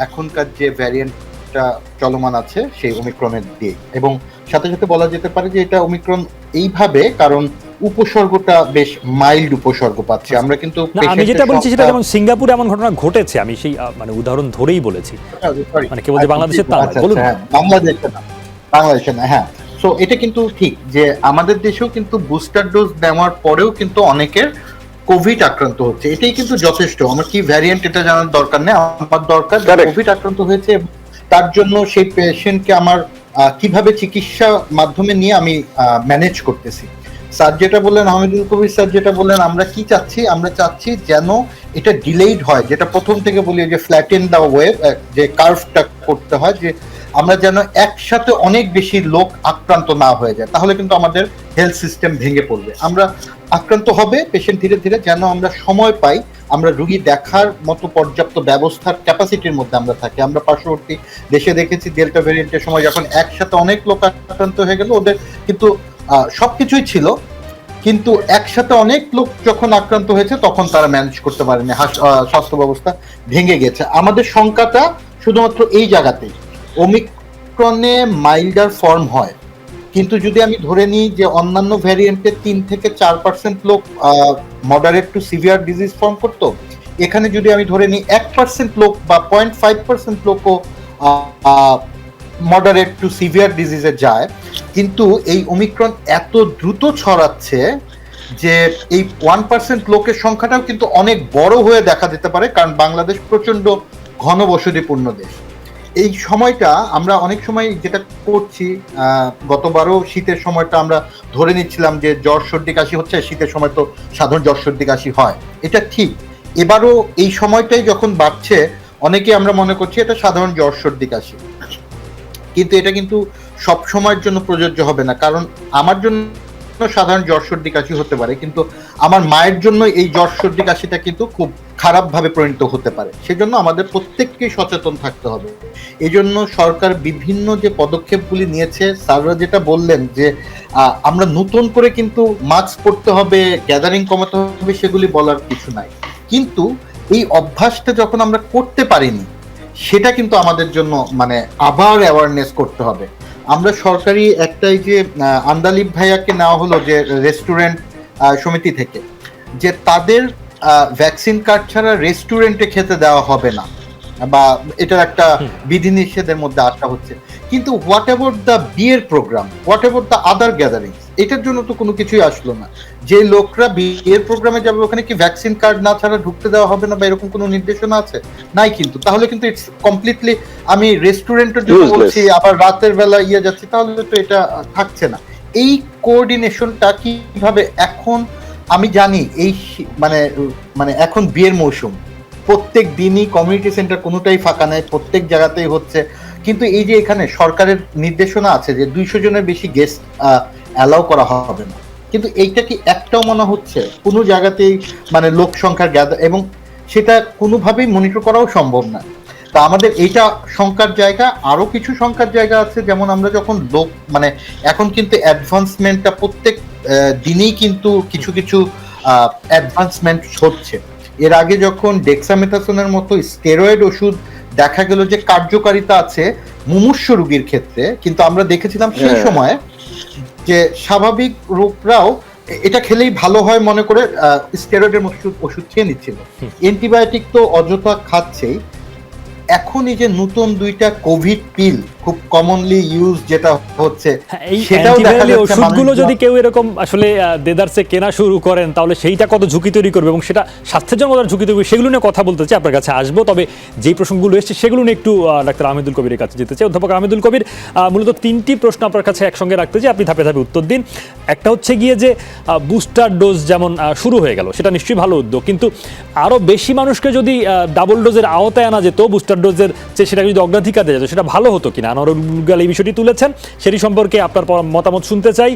এখনকার যে ভ্যারিয়েন্টটা চলমান আছে সেই ওমিক্রনের দিয়ে, এবং সাথে সাথে বলা যেতে পারে যে এটা ওমিক্রন এইভাবে কারণ উপসর্গটা বেশ মাইল্ড উপসর্গ পাচ্ছে আমরা কিন্তু। না, আমি যেটা বলছি সেটা যেমন সিঙ্গাপুরে এমন ঘটনা ঘটেছে, আমি সেই মানে উদাহরণ ধরেই বলেছি, মানে কেবল যে বাংলাদেশের তা নয়, বলুন। বাংলাদেশে না, হ্যাঁ। সো এটা কিন্তু ঠিক যে আমাদের দেশেও কিন্তু বুস্টার ডোজ নেওয়ার পরেও কিন্তু অনেকের কোভিড আক্রান্ত হচ্ছে, এটাই কিন্তু যথেষ্ট। আমার কি ভ্যারিয়েন্ট এটা জানার দরকার নেই, আমার দরকার কোভিড আক্রান্ত হয়েছে তার জন্য সেই পেশেন্টকে আমার কিভাবে চিকিৎসা মাধ্যমে নিয়ে আমি ম্যানেজ করতেছি। স্যার যেটা বললেন, আহমেদুল কবির স্যার যেটা বললেন, আমরা কি চাচ্ছি, আমরা চাচ্ছি যেন এটা ডিলেইড হয়, যেটা প্রথম থেকে বলি যে ফ্ল্যাটেন দা ওয়েভ, যে কার্ভটা করতে হয়, যে আমরা যেন একসাথে অনেক বেশি লোক আক্রান্ত না হয়ে যায়, তাহলে কিন্তু আমাদের হেলথ সিস্টেম ভেঙে পড়বে। আমরা আক্রান্ত হবে পেশেন্ট ধীরে ধীরে, যেন আমরা সময় পাই, আমরা রোগী দেখার মতো পর্যাপ্ত ব্যবস্থার ক্যাপাসিটির মধ্যে আমরা থাকি। আমরা পার্শ্ববর্তী দেশে দেখেছি ডেল্টা ভ্যারিয়েন্টের সময় যখন একসাথে অনেক লোক আক্রান্ত হয়ে গেল, ওদের কিন্তু সবকিছুই ছিল, কিন্তু একসাথে অনেক লোক যখন আক্রান্ত হয়েছে তখন তারা ম্যানেজ করতে পারেনি, স্বাস্থ্য ব্যবস্থা ভেঙে গেছে। আমাদের সংখ্যাটা শুধুমাত্র এই জায়গাতেই, ওমিক্রনে মাইল্ডার ফর্ম হয়, কিন্তু যদি আমি ধরে নিই যে অন্যান্য ভ্যারিয়েন্টে 3 থেকে 4% লোক moderate two severe disease form করতো, এখানে যদি আমি ধরে নিই 1% লোক বা 0.5% লোকও মডারেট টু সিভিয়ার ডিজিজে যায়, কিন্তু এই ওমিক্রন এত দ্রুত ছড়াচ্ছে যে এই 1% লোকের সংখ্যাটাও কিন্তু অনেক বড় হয়ে দেখা দিতে পারে, কারণ বাংলাদেশ প্রচন্ড ঘনবসতিপূর্ণ দেশ। এই সময়টা আমরা অনেক সময় যেটা করছি, গতবারও শীতের সময়টা আমরা ধরে নিচ্ছিলাম যে জ্বর সর্দি কাশি হচ্ছে, শীতের সময় তো সাধারণ জ্বর সর্দি কাশি হয়, এটা ঠিক। এবারও এই সময়টাই যখন বাড়ছে, অনেকে আমরা মনে করছি এটা সাধারণ জ্বর সর্দি কাশি, কিন্তু এটা কিন্তু সব সময়ের জন্য প্রযোজ্য হবে না। কারণ আমার জন্য সাধারণ জ্বর সর্দি কাশি হতে পারে, কিন্তু আমার মায়ের জন্য এই জ্বর সর্দি কাশিটা কিন্তু খুব খারাপভাবে পরিণত হতে পারে। সেজন্য আমাদের প্রত্যেককেই সচেতন থাকতে হবে। এই জন্য সরকার বিভিন্ন যে পদক্ষেপগুলি নিয়েছে, স্যাররা যেটা বললেন যে আমরা নতুন করে কিন্তু মাস্ক পরতে হবে, গ্যাদারিং কমাতে হবে, সেগুলি বলার কিছু নাই, কিন্তু এই অভ্যাসটা যখন আমরা করতে পারিনি, সেটা কিন্তু আমাদের জন্য মানে আবার অ্যাওয়ারনেস করতে হবে। আমরা সরকারি একটাই যে আন্দালিব ভাইয়াকে নেওয়া হলো যে রেস্টুরেন্ট সমিতি থেকে, যে তাদের ভ্যাকসিন কার্ড ছাড়া রেস্টুরেন্টে খেতে দেওয়া হবে না, বা এটার একটা বিধিনিষেধের মধ্যে আসা হচ্ছে। কিন্তু হোয়াট অ্যাবাউট দ্য বিয়ের program, what about the other gathering, এটার জন্য তো কোনো কিছুই আসলো না। যে লোকরা বিয়ের প্রোগ্রামে যাবে ওখানে কি ভ্যাকসিন কার্ড না ছাড়া ঢুকতে দেওয়া হবে না, বা এরকম কোনো নির্দেশনা আছে? নাই কিন্তু। তাহলে কিন্তু ইটস কমপ্লিটলি, আমি রেস্টুরেন্টের জন্য বলছি আবার রাতের বেলা যাচ্ছি, তাহলে তো এটা থাকছে না। এই কোঅর্ডিনেশনটা কিভাবে এখন, আমি জানি এই মানে এখন বিয়ের মৌসুম, প্রত্যেক দিনই কমিউনিটি সেন্টার কোনোটাই ফাঁকা নেই, প্রত্যেক জায়গাতেই হচ্ছে, কিন্তু এই যে এখানে সরকারের নির্দেশনা আছে যে 200 জনের বেশি গেস্ট অ্যালাউ করা হবে না, কিন্তু এইটা কি একটাও মনে হচ্ছে কোনো জায়গাতেই মানে লোক সংখ্যার গ্যাদার, এবং সেটা কোনোভাবেই মনিটর করাও সম্ভব না। তা আমাদের এইটা শঙ্কার জায়গা। আরো কিছু শঙ্কার জায়গা আছে, যেমন আমরা যখন লোক মানে এখন কিন্তু অ্যাডভান্সমেন্টটা প্রত্যেক দিনেই কিন্তু কিছু কিছু অ্যাডভান্সমেন্ট হচ্ছে। এর আগে যখন ডেক্সামেথাসোনের মতো স্টেরয়েড ওষুধ দেখা গেল যে কার্যকারিতা আছে মুমূর্ষ রোগীর ক্ষেত্রে, কিন্তু আমরা দেখেছিলাম সেই সময় যে স্বাভাবিক রোগরাও এটা খেলেই ভালো হয় মনে করে স্টেরয়েডের ওষুধ খেয়ে নিচ্ছিল। অ্যান্টিবায়োটিক তো অযথা খাচ্ছেই। এখন এই যে নতুন 2টা কোভিড পিল খুব কমনলি ইউজ যেটা হচ্ছে, সেটাও দেখা যাচ্ছে ওষুধগুলো যদি কেউ এরকম আসলে দেদারসে কেনা শুরু করেন, তাহলে সেইটা কত ঝুঁকি তৈরি করবে এবং সেটা স্বাস্থ্যের জন্য কত ঝুঁকি তৈরি করবে, সেগুলো নিয়ে কথা বলতে চাই, আপনার কাছে আসবো। তবে যেই প্রসঙ্গগুলো এসছে সেগুলো নিয়ে একটু ডাক্তার আহমেদুল কবিরের কাছে যেতে চাই। অধ্যাপক আহমেদুল কবির, মূলত 3টি প্রশ্ন আপনার কাছে একসঙ্গে রাখতে চাই, আপনি ধাপে ধাপে উত্তর দিন। একটা হচ্ছে গিয়ে যে বুস্টার ডোজ যেমন শুরু হয়ে গেল, সেটা নিশ্চয়ই ভালো উদ্যোগ, কিন্তু আরও বেশি মানুষকে যদি ডাবল ডোজের আওতায় আনা যেত, বুস্টার ডোজের যে সেটা যদি অগ্রাধিকার দেওয়া যেত সেটা ভালো হতো কিনা, আনোয়ারুল গাল এই বিষয়টি তুলেছেন, সেটি সম্পর্কে আপনার মতামত শুনতে চাই।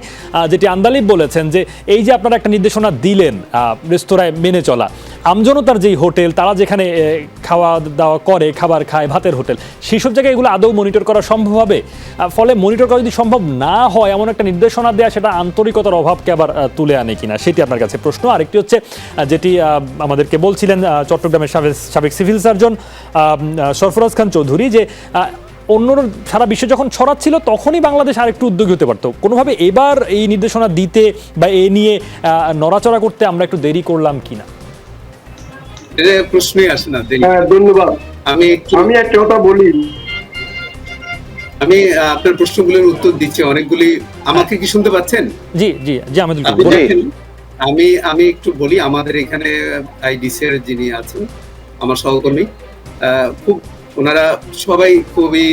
যেটি আন্দালিব বলেছেন যে এই যে আপনারা একটা নির্দেশনা দিলেন রেস্তোরাঁয় মেনে চলা, আমজনতার যেই হোটেল তারা যেখানে খাওয়া দাওয়া করে, খাবার খায়, ভাতের হোটেল, সেই সব জায়গায় এগুলো আদৌ মনিটর করা সম্ভব হবে? ফলে মনিটর করা যদি সম্ভব না হয় এমন একটা নির্দেশনা দেওয়া সেটা আন্তরিকতার অভাবকে আবার তুলে আনে কিনা, সেটি আপনার কাছে প্রশ্ন। আরেকটি হচ্ছে যেটি আমাদেরকে বলছিলেন চট্টগ্রামের সাবেক সিভিল সার্জন সরফরাজ খান চৌধুরী, যে অন্য সারা বিশ্বে যখন ছড়াচ্ছিল তখনই বাংলাদেশ আরেকটু উদ্যোগী হতে পারতো, কোনোভাবে এবার এই নির্দেশনা দিতে বা এ নিয়ে নড়াচড়া করতে আমরা একটু দেরি করলাম কিনা? এটা প্রশ্নই আসে না। ধন্যবাদ। আমি একটা কথা বলি, আমি আপনার প্রশ্নগুলোর উত্তর দিচ্ছি অনেকগুলি। আমাকে কি শুনতে পাচ্ছেন? জি জি জি, আমাদের আমি একটু বলি। আমাদের এখানে আইডিসি এর যিনি আছেন আমার সহকর্মী, খুব ওনারা সবাই খুবই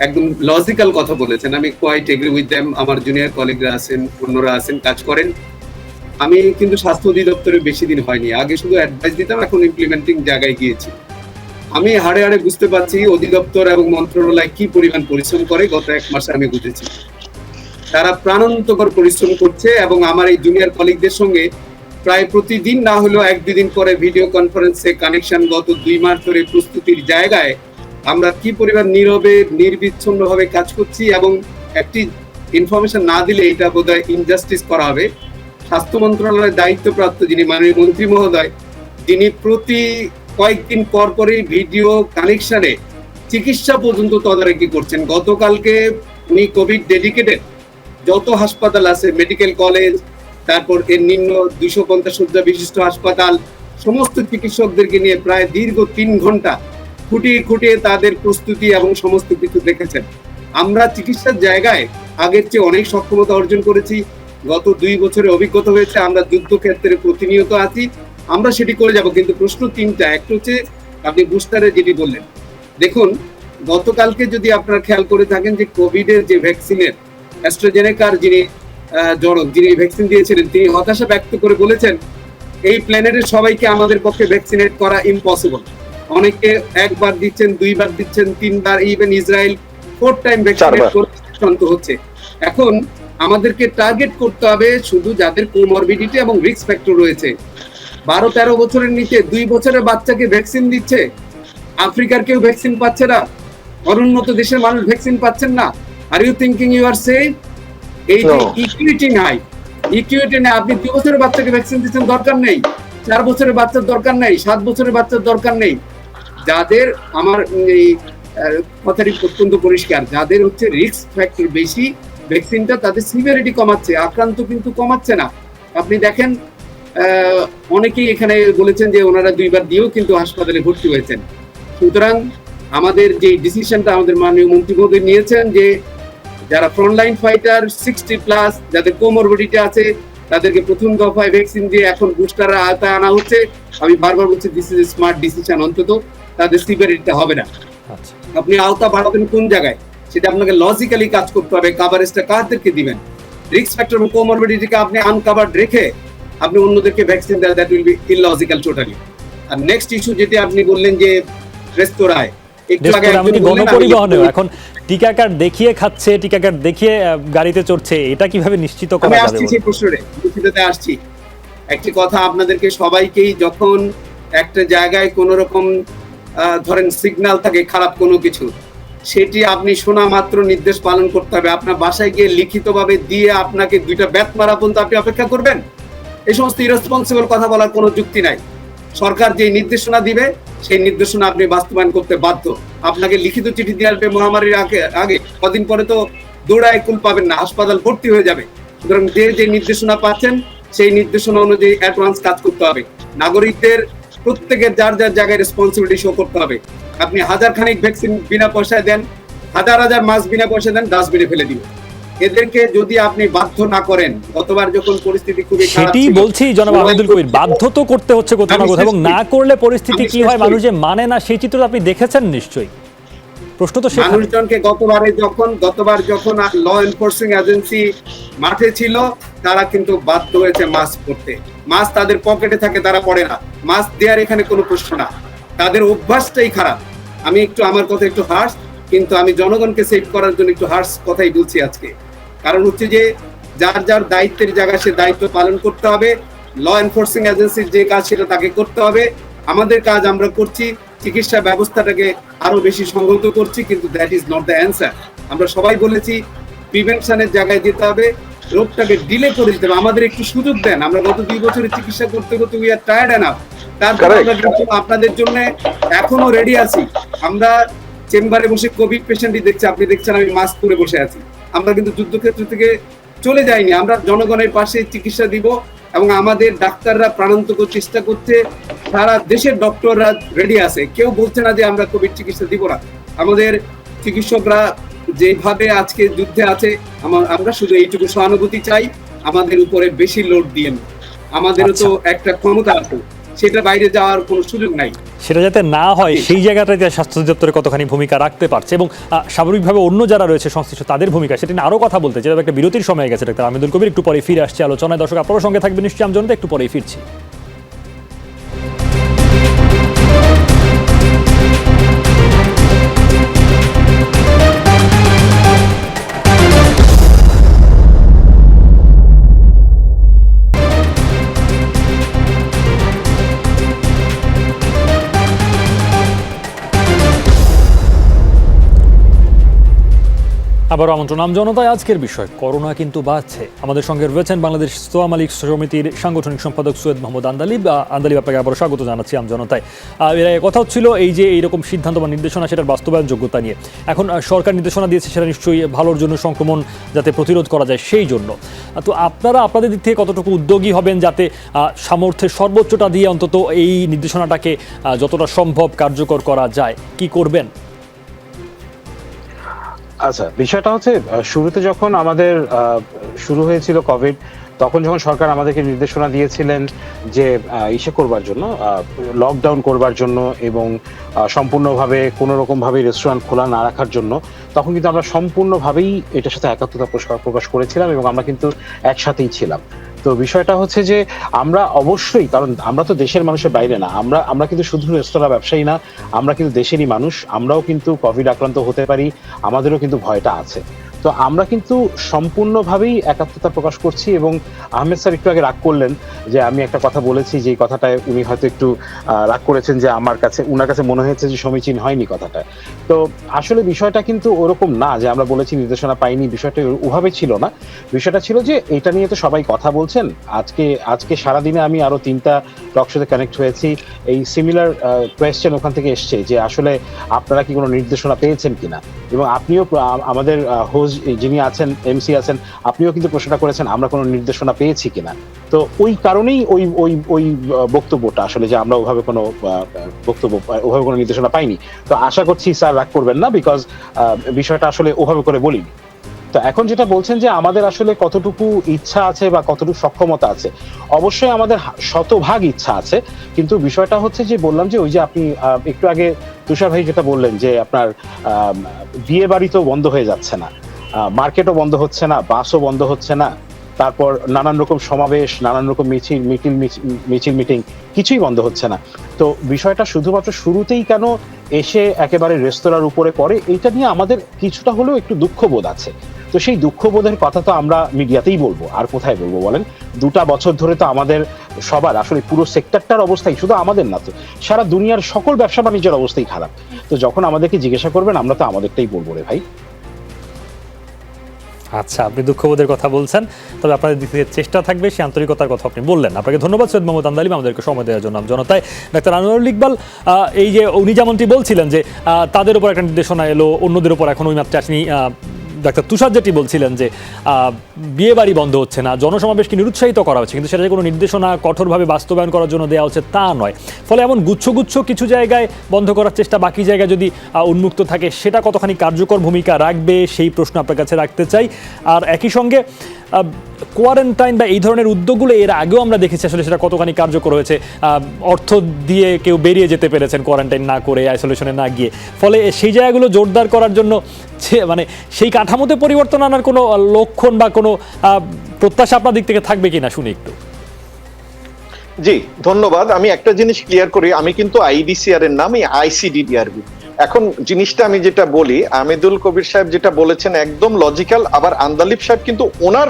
একদম লজিক্যাল কথা বলেছেন। আমি কোয়াইট এগ্রি উইথ দেম। আমার জুনিয়র কলিগরা আছেন, অন্যরা আছেন, কাজ করেন। আমি কিন্তু স্বাস্থ্য অধিদপ্তরে বেশি দিন হয়নি, আগে শুধু অ্যাডভাইস দিতাম, এখন ইমপ্লিমেন্টিং জায়গায় গিয়েছি। আমি হাড়ে হাড়ে বুঝতে পারছি অধিদপ্তর এবং মন্ত্রণালয় কি পরিমাণ পরিশ্রম করে। গত 1 মাসে আমি বুঝেছি তারা প্রাণান্তকর পরিশ্রম করছে, এবং আমার এই জুনিয়র কলিগদের সঙ্গে প্রায় প্রতিদিন না হলেও 1-2 দিন করে ভিডিও কনফারেন্সে কানেকশন। গত 2 মাস ধরে প্রস্তুতির জায়গায় আমরা কি পরিমাণ নীরবে নির্বিচ্ছিন্ন ভাবে কাজ করছি, এবং একটি ইনফরমেশন না দিলে এটা বোধহয় ইনজাস্টিস করা হবে। স্বাস্থ্য মন্ত্রণালয়ের দায়িত্বপ্রাপ্ত যিনি মাননীয় মন্ত্রী মহোদয়, তিনি প্রতি কয়েকদিন পর পরই ভিডিও কানেকশনে চিকিৎসা পর্যন্ত তদারকি করছেন। গতকালকে উনি কোভিড ডেডিকেটেড যত হাসপাতাল আছে, মেডিকেল কলেজ, তারপর এর নিম্ন 250 শয্যা বিশিষ্ট হাসপাতাল, সমস্ত চিকিৎসকদেরকে নিয়ে প্রায় দীর্ঘ 3 ঘন্টা খুঁটিয়ে খুঁটিয়ে তাদের প্রস্তুতি এবং সমস্ত কিছু দেখেছেন। আমরা চিকিৎসার জায়গায় আগের চেয়ে অনেক সক্ষমতা অর্জন করেছি। গত 2 বছরে অভিজ্ঞতা হয়েছে, আমরা যুদ্ধক্ষেত্রে প্রতিনিয়ত আছি, আমরা সেটি করে যাব। কিন্তু প্রশ্ন 3টা। একটা হচ্ছে আপনি বুস্টারে যেটি বললেন, দেখুন গতকালকে যদি আপনারা খেয়াল করে থাকেন যে কোভিডের যে ভ্যাকসিনের অ্যাস্ট্রাজেনেকার যিনি জনক, যিনি ভ্যাকসিন দিয়েছিলেন, তিনি হতাশা ব্যক্ত করে বলেছেন এই প্ল্যানেটের সবাইকে আমাদের পক্ষে ভ্যাকসিনেট করা ইম্পসিবল। অনেকে 1 বার দিচ্ছেন, 2 বার দিচ্ছেন, 3 বার, ইভেন ইসরায়েল 4 টাইম ভ্যাকসিনেট করতে হচ্ছে। এখন আমাদেরকে টার্গেট করতে হবে শুধু যাদের কোমরবিডিটি এবং রিস্ক ফ্যাক্টর রয়েছে। 12-13 বছরের নিচে 2 বছরের বাচ্চাকে ভ্যাকসিন দিচ্ছে, আফ্রিকার কেউ ভ্যাকসিন পাচ্ছে না, অনুন্নত দেশের মানুষ ভ্যাকসিন পাচ্ছেন না। Are you thinking you are safe? এই যে ইকুইটি নাই, ইকুইটি নেই। আপনি 2 বছরের বাচ্চাকে ভ্যাকসিন দিচ্ছেন, দরকার নেই। 4 বছরের বাচ্চার দরকার নেই, 7 বছরের বাচ্চার দরকার নেই। যাদের, আমার এই কথাটি অত্যন্ত পরিষ্কার, যাদের হচ্ছে রিস্ক ফ্যাক্টর বেশি, ভ্যাকসিনটা তাদের সিভিয়ারিটি কমাচ্ছে, আক্রান্ত কিন্তু কমাচ্ছে না। আপনি দেখেন অনেকেই এখানে বলেছেন যে ওনারা 2 বার দিয়েও কিন্তু হাসপাতালে ভর্তি হয়েছেন। সুতরাং আমাদের যে ডিসিশনটা আমাদের মাননীয় মন্ত্রী মহোদয় নিয়েছেন যে যারা ফ্রন্টলাইন ফাইটার 60+, যাদের কোমরবিডিটি আছে, তাদেরকে প্রথম দফায় ভ্যাকসিন দিয়ে এখন বুস্টারের আওতায় আনা হচ্ছে। আমি বারবার বলছি দিস ইজ স্মার্ট ডিসিশন, অন্তত তাদের সিভিয়ারিটিটা হবে না। আপনি আওতা বাড়াবেন কোন জায়গায়, সেটা আপনাকে লজিক্যালি কাজ করতে হবে। কাভারেজটা কাদেরকে দিবেন? রিস্ক ফ্যাক্টর এবং কোমরবিডিটিকে আপনি আনকাভার্ড রেখে আপনি অন্যদেরকে ভ্যাকসিন দেন, that will be illogical totally. আর নেক্সট ইস্যু যেটি আপনি বললেন যে রেস্তোরাঁয়, একটু আগে গণপরিবহনেও এখন টিকা কার্ড দেখিয়ে খাচ্ছে, টিকা কার্ড দেখিয়ে গাড়িতে চড়ছে, এটা কিভাবে নিশ্চিত করা যাবে? আমি আসছি সেই প্রশ্নে, নিশ্চিততে আসছি। একটি কথা আপনাদেরকে সবাইকেই, যখন একটা জায়গায় কোনো রকম ধরেন সিগন্যাল থাকে খারাপ কোনো কিছু, সেটি আপনি শোনা মাত্র নির্দেশ পালন করতে হবে। আপনার বাসায় গিয়ে লিখিতভাবে দিয়ে আপনাকে 2টা ব্যাট মারা পর্যন্ত আপনি অপেক্ষা করবেন? এই সমস্ত ইরেসপন্সিবল কথা বলার কোনো যুক্তি নাই। সরকার যে নির্দেশনা দিবে সেই নির্দেশনা আপনি বাস্তবায়ন করতে বাধ্য। আপনাকে লিখিত চিঠি দিয়ে আসবে মহামারীর আগে, কদিন পরে তো দৌড়ায় কুল পাবেন না, হাসপাতাল ভর্তি হয়ে যাবে। সুতরাং যে নির্দেশনা পাচ্ছেন সেই নির্দেশনা অনুযায়ী অ্যাডভান্স কাজ করতে হবে। নাগরিকদের প্রত্যেকের যার যার জায়গায় রেসপন্সিবিলিটি শো করতে হবে। আপনি 1000 খানিক ভ্যাকসিন বিনা পয়সায় দেন, 1000 মাস্ক বিনা পয়সা দেন, ডাস্টবিনে ফেলে দিবেন। এদেরকে যদি আপনি বাধ্য না করেন, গতবার যখন পরিস্থিতি খুবই খারাপ ছিল, সেটি বলছি জনাব আহমেদুল কবির, বাধ্য তো করতে হচ্ছে কোথাও না কোথাও, এবং না করলে পরিস্থিতি কি হয়, মানুষ যে মানে না, সেই চিত্র আপনি দেখেছেন নিশ্চয়ই। প্রশ্ন তো সেখানে। মানুষজনকে গতবার যখন ল এনফোর্সিং এজেন্সি মাঠে ছিল, তারা কিন্তু বাধ্য হয়েছে মাস্ক পরতে। মাস্ক তাদের পকেটে থাকে, তারা পরে না। মাস্ক দেওয়ার এখানে কোনো প্রশ্ন না, তাদের অভ্যাসটাই খারাপ। আমি একটু আমার কথা একটু হার্স, কিন্তু আমি জনগণকে সেভ করার জন্য একটু হার্স কথাই বলছি আজকে। কারণ হচ্ছে যে যার যার দায়িত্বের জায়গায় সে দায়িত্ব পালন করতে হবে। ল এনফোর্সিং এজেন্সির যে কাজ সেটা তাকে করতে হবে। আমাদের কাজ আমরা করছি, চিকিৎসা ব্যবস্থাটাকে আরো বেশি সংহত করছি, কিন্তু that is not the answer. আমরা সবাই বলেছি প্রিভেনশনের জায়গায় যেতে হবে, রোগটাকে ডিলে করে দিতে হবে। আমাদের একটু সুযোগ দেন, আমরা গত 2 বছরের চিকিৎসা করতে করতে উই আর টায়ার্ড এনাফ। তারপর আমরা কিন্তু আপনাদের জন্য এখনো রেডি আছি। আমরা চেম্বারে বসে কোভিড পেশেন্টই দেখছি, আপনি দেখছেন আমি মাস্ক পরে বসে আছি। আমরা কিন্তু যুদ্ধক্ষেত্র থেকে চলে যাইনি, আমরা জনগণের পাশে চিকিৎসা দিব এবং আমাদের ডাক্তাররা প্রাণান্তক চেষ্টা করছে, সারা দেশের ডক্টররা রেডি আছে, কেউ বলছে না যে আমরা কোভিড চিকিৎসা দিব না। আমাদের চিকিৎসকরা যেভাবে আজকে যুদ্ধে আছে, আমরা শুধু এইটুকু সহানুভূতি চাই, আমাদের উপরে বেশি লোড দিয়েন। আমাদেরও তো একটা ক্ষমতা আছে, সেটা বাইরে যাওয়ার কোনো সুযোগ নাই। সেটা যাতে না হয় সেই জায়গাটাতে স্বাস্থ্য অধিদপ্তরের কতখানি ভূমিকা রাখতে পারছে এবং স্বাভাবিকভাবে অন্য যারা রয়েছে সংশ্লিষ্ট তাদের ভূমিকা, সেটা নিয়ে আরও কথা বলতে চাই। একটা বিরতির সময় গেছে ডাক্তার আমিদুল কবির, একটু পরে ফিরে আসছে আলোচনায়। দর্শক আপনারা সঙ্গে থাকবেন নিশ্চয়ই আমজনতা, একটু পরেই ফিরছি। আবারও আমন্ত্রণ আমজনতায়। আজকের বিষয় করোনা কিন্তু বাড়ছে। আমাদের সঙ্গে রয়েছেন বাংলাদেশ ছোয়া মালিক সমিতির সাংগঠনিক সম্পাদক সৈয়দ মোহাম্মদ আন্দালিব। আন্দালিব, আপনাকে আবারও স্বাগত জানাচ্ছি আমজনতায়। এর কথা হচ্ছিল এই যে এইরকম সিদ্ধান্ত বা নির্দেশনা, সেটার বাস্তবায়ন যোগ্যতা নিয়ে। এখন সরকার নির্দেশনা দিয়েছে, সেটা নিশ্চয়ই ভালোর জন্য, সংক্রমণ যাতে প্রতিরোধ করা যায় সেই জন্য। তো আপনারা আপনাদের দিক থেকে কতটুকু উদ্যোগী হবেন যাতে সামর্থ্যের সর্বোচ্চটা দিয়ে অন্তত এই নির্দেশনাটাকে যতটা সম্ভব কার্যকর করা যায়, কি করবেন? আচ্ছা, বিষয়টা হচ্ছে শুরুতে যখন আমাদের শুরু হয়েছিল কোভিড, তখন যখন সরকার আমাদেরকে নির্দেশনা দিয়েছিলেন যে ইসে করবার জন্য, লকডাউন করবার জন্য এবং সম্পূর্ণভাবে কোনো রকমভাবে রেস্টুরেন্ট খোলা না রাখার জন্য, তখন কিন্তু আমরা সম্পূর্ণভাবেই এটার সাথে একাত্মতা প্রকাশ করেছিলাম এবং আমরা কিন্তু একসাথেই ছিলাম। তো বিষয়টা হচ্ছে যে আমরা অবশ্যই, কারণ আমরা তো দেশের মানুষের বাইরে না, আমরা কিন্তু শুধু রেস্তোরাঁ ব্যবসায়ী না, আমরা কিন্তু দেশেরই মানুষ, আমরাও কিন্তু কোভিড আক্রান্ত হতে পারি, আমাদেরও কিন্তু ভয়টা আছে। তো আমরা কিন্তু সম্পূর্ণভাবেই একাত্মতা প্রকাশ করছি। এবং আহমেদ স্যার একটু আগে রাগ করলেন যে আমি একটা কথা বলেছি, যে কথাটায় উনি হয়তো একটু রাগ করেছেন, যে উনার কাছে মনে হয়েছে যে সমীচীন হয়নি কথাটা। তো আসলে বিষয়টা কিন্তু ওরকম না যে আমরা বলেছি নির্দেশনা পাইনি, বিষয়টা ওভাবে ছিল না। বিষয়টা ছিল যে এটা নিয়ে তো সবাই কথা বলছেন। আজকে সারাদিনে আমি আরো 3টা টক শোতে কানেক্ট হয়েছি, এই সিমিলার কোয়েশ্চেন ওখান থেকে এসছে যে আসলে আপনারা কি কোনো নির্দেশনা পেয়েছেন কিনা। এবং আপনিও, আমাদের হোস্ট যিনি আছেন, এমসি আছেন, আপনিও কিন্তু প্রশ্নটা করেছেন আমরা কোনো নির্দেশনা পেয়েছি কিনা। তো ওই কারণেই ওই বক্তব্যটা আসলে, যে আমরা ওভাবে কোনো ওভাবে কোনো নির্দেশনা পাইনি। তো আশা করছি স্যার রাগ করবেন না, বিকজ বিষয়টা আসলে ওভাবে করে বলিনি। তো এখন যেটা বলছেন যে আমাদের আসলে কতটুকু ইচ্ছা আছে বা কতটুকু সক্ষমতা আছে, অবশ্যই আমাদের শতভাগ ইচ্ছা আছে। কিন্তু বিষয়টা হচ্ছে যে বললাম যে ওই যে আপনি একটু আগে তুষার ভাই যেটা বললেন যে আপনার বিয়ে বাড়ি তো বন্ধ হয়ে যাচ্ছে না, মার্কেটও বন্ধ হচ্ছে না, বাসও বন্ধ হচ্ছে না, তারপর নানান রকম সমাবেশ, নানান রকম মিছিল মিটিং কিছুই বন্ধ হচ্ছে না। তো বিষয়টা শুধুমাত্র শুরুতেই কেন এসে একেবারে রেস্তোরাঁর উপরে পড়ে, এইটা নিয়ে আমাদের কিছুটা হলেও একটু দুঃখবোধ আছে। তো সেই দুঃখবোধের কথা তো আমরা মিডিয়াতেই বলবো, আর কোথায় বলবো বলেন? 2টা বছর ধরে তো আমাদের সবার, আসলে পুরো সেক্টরটার অবস্থাই, শুধু আমাদের না তো সারা দুনিয়ার সকল ব্যবসা বাণিজ্যের অবস্থাই খারাপ। তো যখন আমাদেরকে জিজ্ঞাসা করবেন, আমরা তো আমাদেরটাই বলবো রে ভাই। আচ্ছা, আপনি দুঃখবোধের কথা বলছেন, তবে আপনাদের দিক থেকে চেষ্টা থাকবে, সেই আন্তরিকতার কথা আপনি বললেন। আপনাকে ধন্যবাদ সৈয়দ মোহাম্মদ আন্দালিব আমাদেরকে সময় দেওয়ার জন্য। জনতায় ডাক্তার আনোয়ারুল ইকবাল, এই যে উনি যেমনটি বলছিলেন যে তাদের উপর একটা নির্দেশনা এলো, অন্যদের উপর এখন ওই মাত্র আসেনি। ডাক্তার তুষার যেটি বলছিলেন যে বিয়ে বাড়ি বন্ধ হচ্ছে না, জনসমাবেশকে নিরুৎসাহিত করা হচ্ছে, কিন্তু সেটা যে কোনো নির্দেশনা কঠোরভাবে বাস্তবায়ন করার জন্য দেওয়া হচ্ছে তা নয়। ফলে এমন গুচ্ছ কিছু জায়গায় বন্ধ করার চেষ্টা, বাকি জায়গায় যদি উন্মুক্ত থাকে, সেটা কতখানি কার্যকর ভূমিকা রাখবে সেই প্রশ্ন আপনার কাছে রাখতে চাই। আর একই সঙ্গে কোয়ারেন্টাইন বা এই ধরনের উদ্যোগগুলো এর আগেও আমরা দেখেছি, আসলে সেটা কতখানি কার্যকর হয়েছে। অর্থ দিয়ে কেউ বেরিয়ে যেতে পেরেছেন কোয়ারেন্টাইন না করে, আইসোলেশনে না গিয়ে। ফলে সেই জায়গাগুলো জোরদার করার জন্য মানে সেই কাঠামোতে পরিবর্তন আনার কোনো লক্ষণ বা কোনো প্রত্যাশা আপনার দিক থেকে থাকবে কিনা শুনি একটু। জি ধন্যবাদ। আমি একটা জিনিস ক্লিয়ার করি, আমি কিন্তু আইডিসিআর এর নাম আইসিডিডিআরবি, এখন জিনিসটা আমি যেটা বলি, আমেদুল কবির সাহেব যেটা বলেছেন একদম লজিক্যাল, আবার আন্দালিব সাহেব কিন্তু ওনার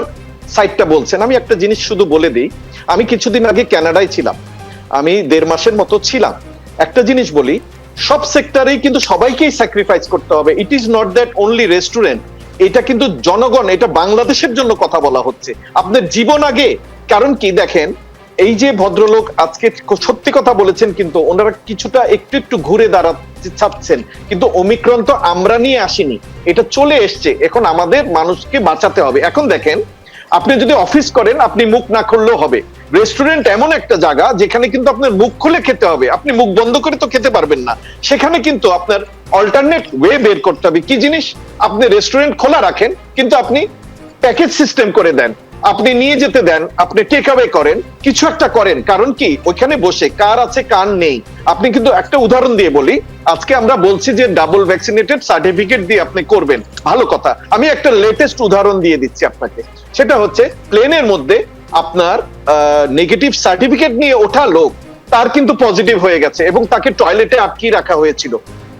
সাইডটা বলছেন। আমি একটা জিনিস শুধু বলে দিই, আমি কিছুদিন আগে কানাডায় ছিলাম, আমি 1.5 মাসের মতো ছিলাম। একটা জিনিস বলি, সব সেক্টরেই কিন্তু সবাইকেই স্যাক্রিফাইস করতে হবে। It is not that only restaurant, এটা কিন্তু জনগণ, এটা বাংলাদেশের জন্য কথা বলা হচ্ছে। আপনার জীবন আগে, কারণ কি দেখেন, এই যে ভদ্রলোক আজকে সত্যি কথা বলেছেন, কিন্তু ওনারা কিছুটা একটু একটু ঘুরে দাঁড়াতে চাচ্ছেন, কিন্তু ওমিক্রন তো আমরা নিয়ে আসিনি, এটা চলে এসছে, এখন আমাদের মানুষকে বাঁচাতে হবে। এখন দেখেন, আপনি যদি অফিস করেন আপনি মুখ না খুললেও হবে, রেস্টুরেন্ট এমন একটা জায়গা যেখানে কিন্তু আপনার মুখ খুলে খেতে হবে, আপনি মুখ বন্ধ করে তো খেতে পারবেন না, সেখানে কিন্তু আপনার অল্টারনেট ওয়ে বের করতে হবে। কি জিনিস? আপনি রেস্টুরেন্ট খোলা রাখেন, কিন্তু আপনি প্যাকেজ সিস্টেম করে দেন, আপনি নিয়ে যেতে দেন, আপনি টেক অ্যাওয়ে করেন, কিছু একটা করেন। কারণ কি, ওইখানে বসে কার আছে কার নেই। আপনি কিন্তু একটা উদাহরণ দিয়ে বলি, আজকে আমরা বলছি যে ডাবল ভ্যাকসিনেটেড সার্টিফিকেট দিয়ে আপনি করবেন, ভালো কথা। আমি একটা লেটেস্ট উদাহরণ দিয়ে দিচ্ছি আপনাকে, সেটা হচ্ছে প্লেনের মধ্যে আপনার নেগেটিভ সার্টিফিকেট নিয়ে ওঠা লোক, তার কিন্তু পজিটিভ হয়ে গেছে এবং তাকে টয়লেটে আটকিয়ে রাখা হয়েছিল।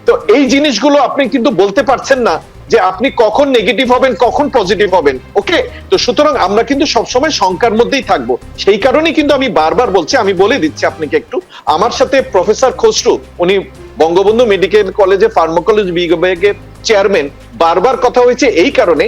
তো এই জিনিসগুলো আপনি কিন্তু বলতে পারছেন না যে আপনি কখন নেগেটিভ হবেন, কখন পজিটিভ হবেন। ওকে, তো সুতরাং আমরা কিন্তু সবসময় শঙ্কার মধ্যেই থাকবো। সেই কারণেই কিন্তু আমি বারবার বলছি, আমি বলে দিচ্ছি আপনাকে একটু, আমার সাথে প্রফেসর খসরু, উনি বঙ্গবন্ধু মেডিকেল কলেজে ফার্মাকোলজি বিভাগের চেয়ারম্যান, বারবার কথা হয়েছে এই কারণে,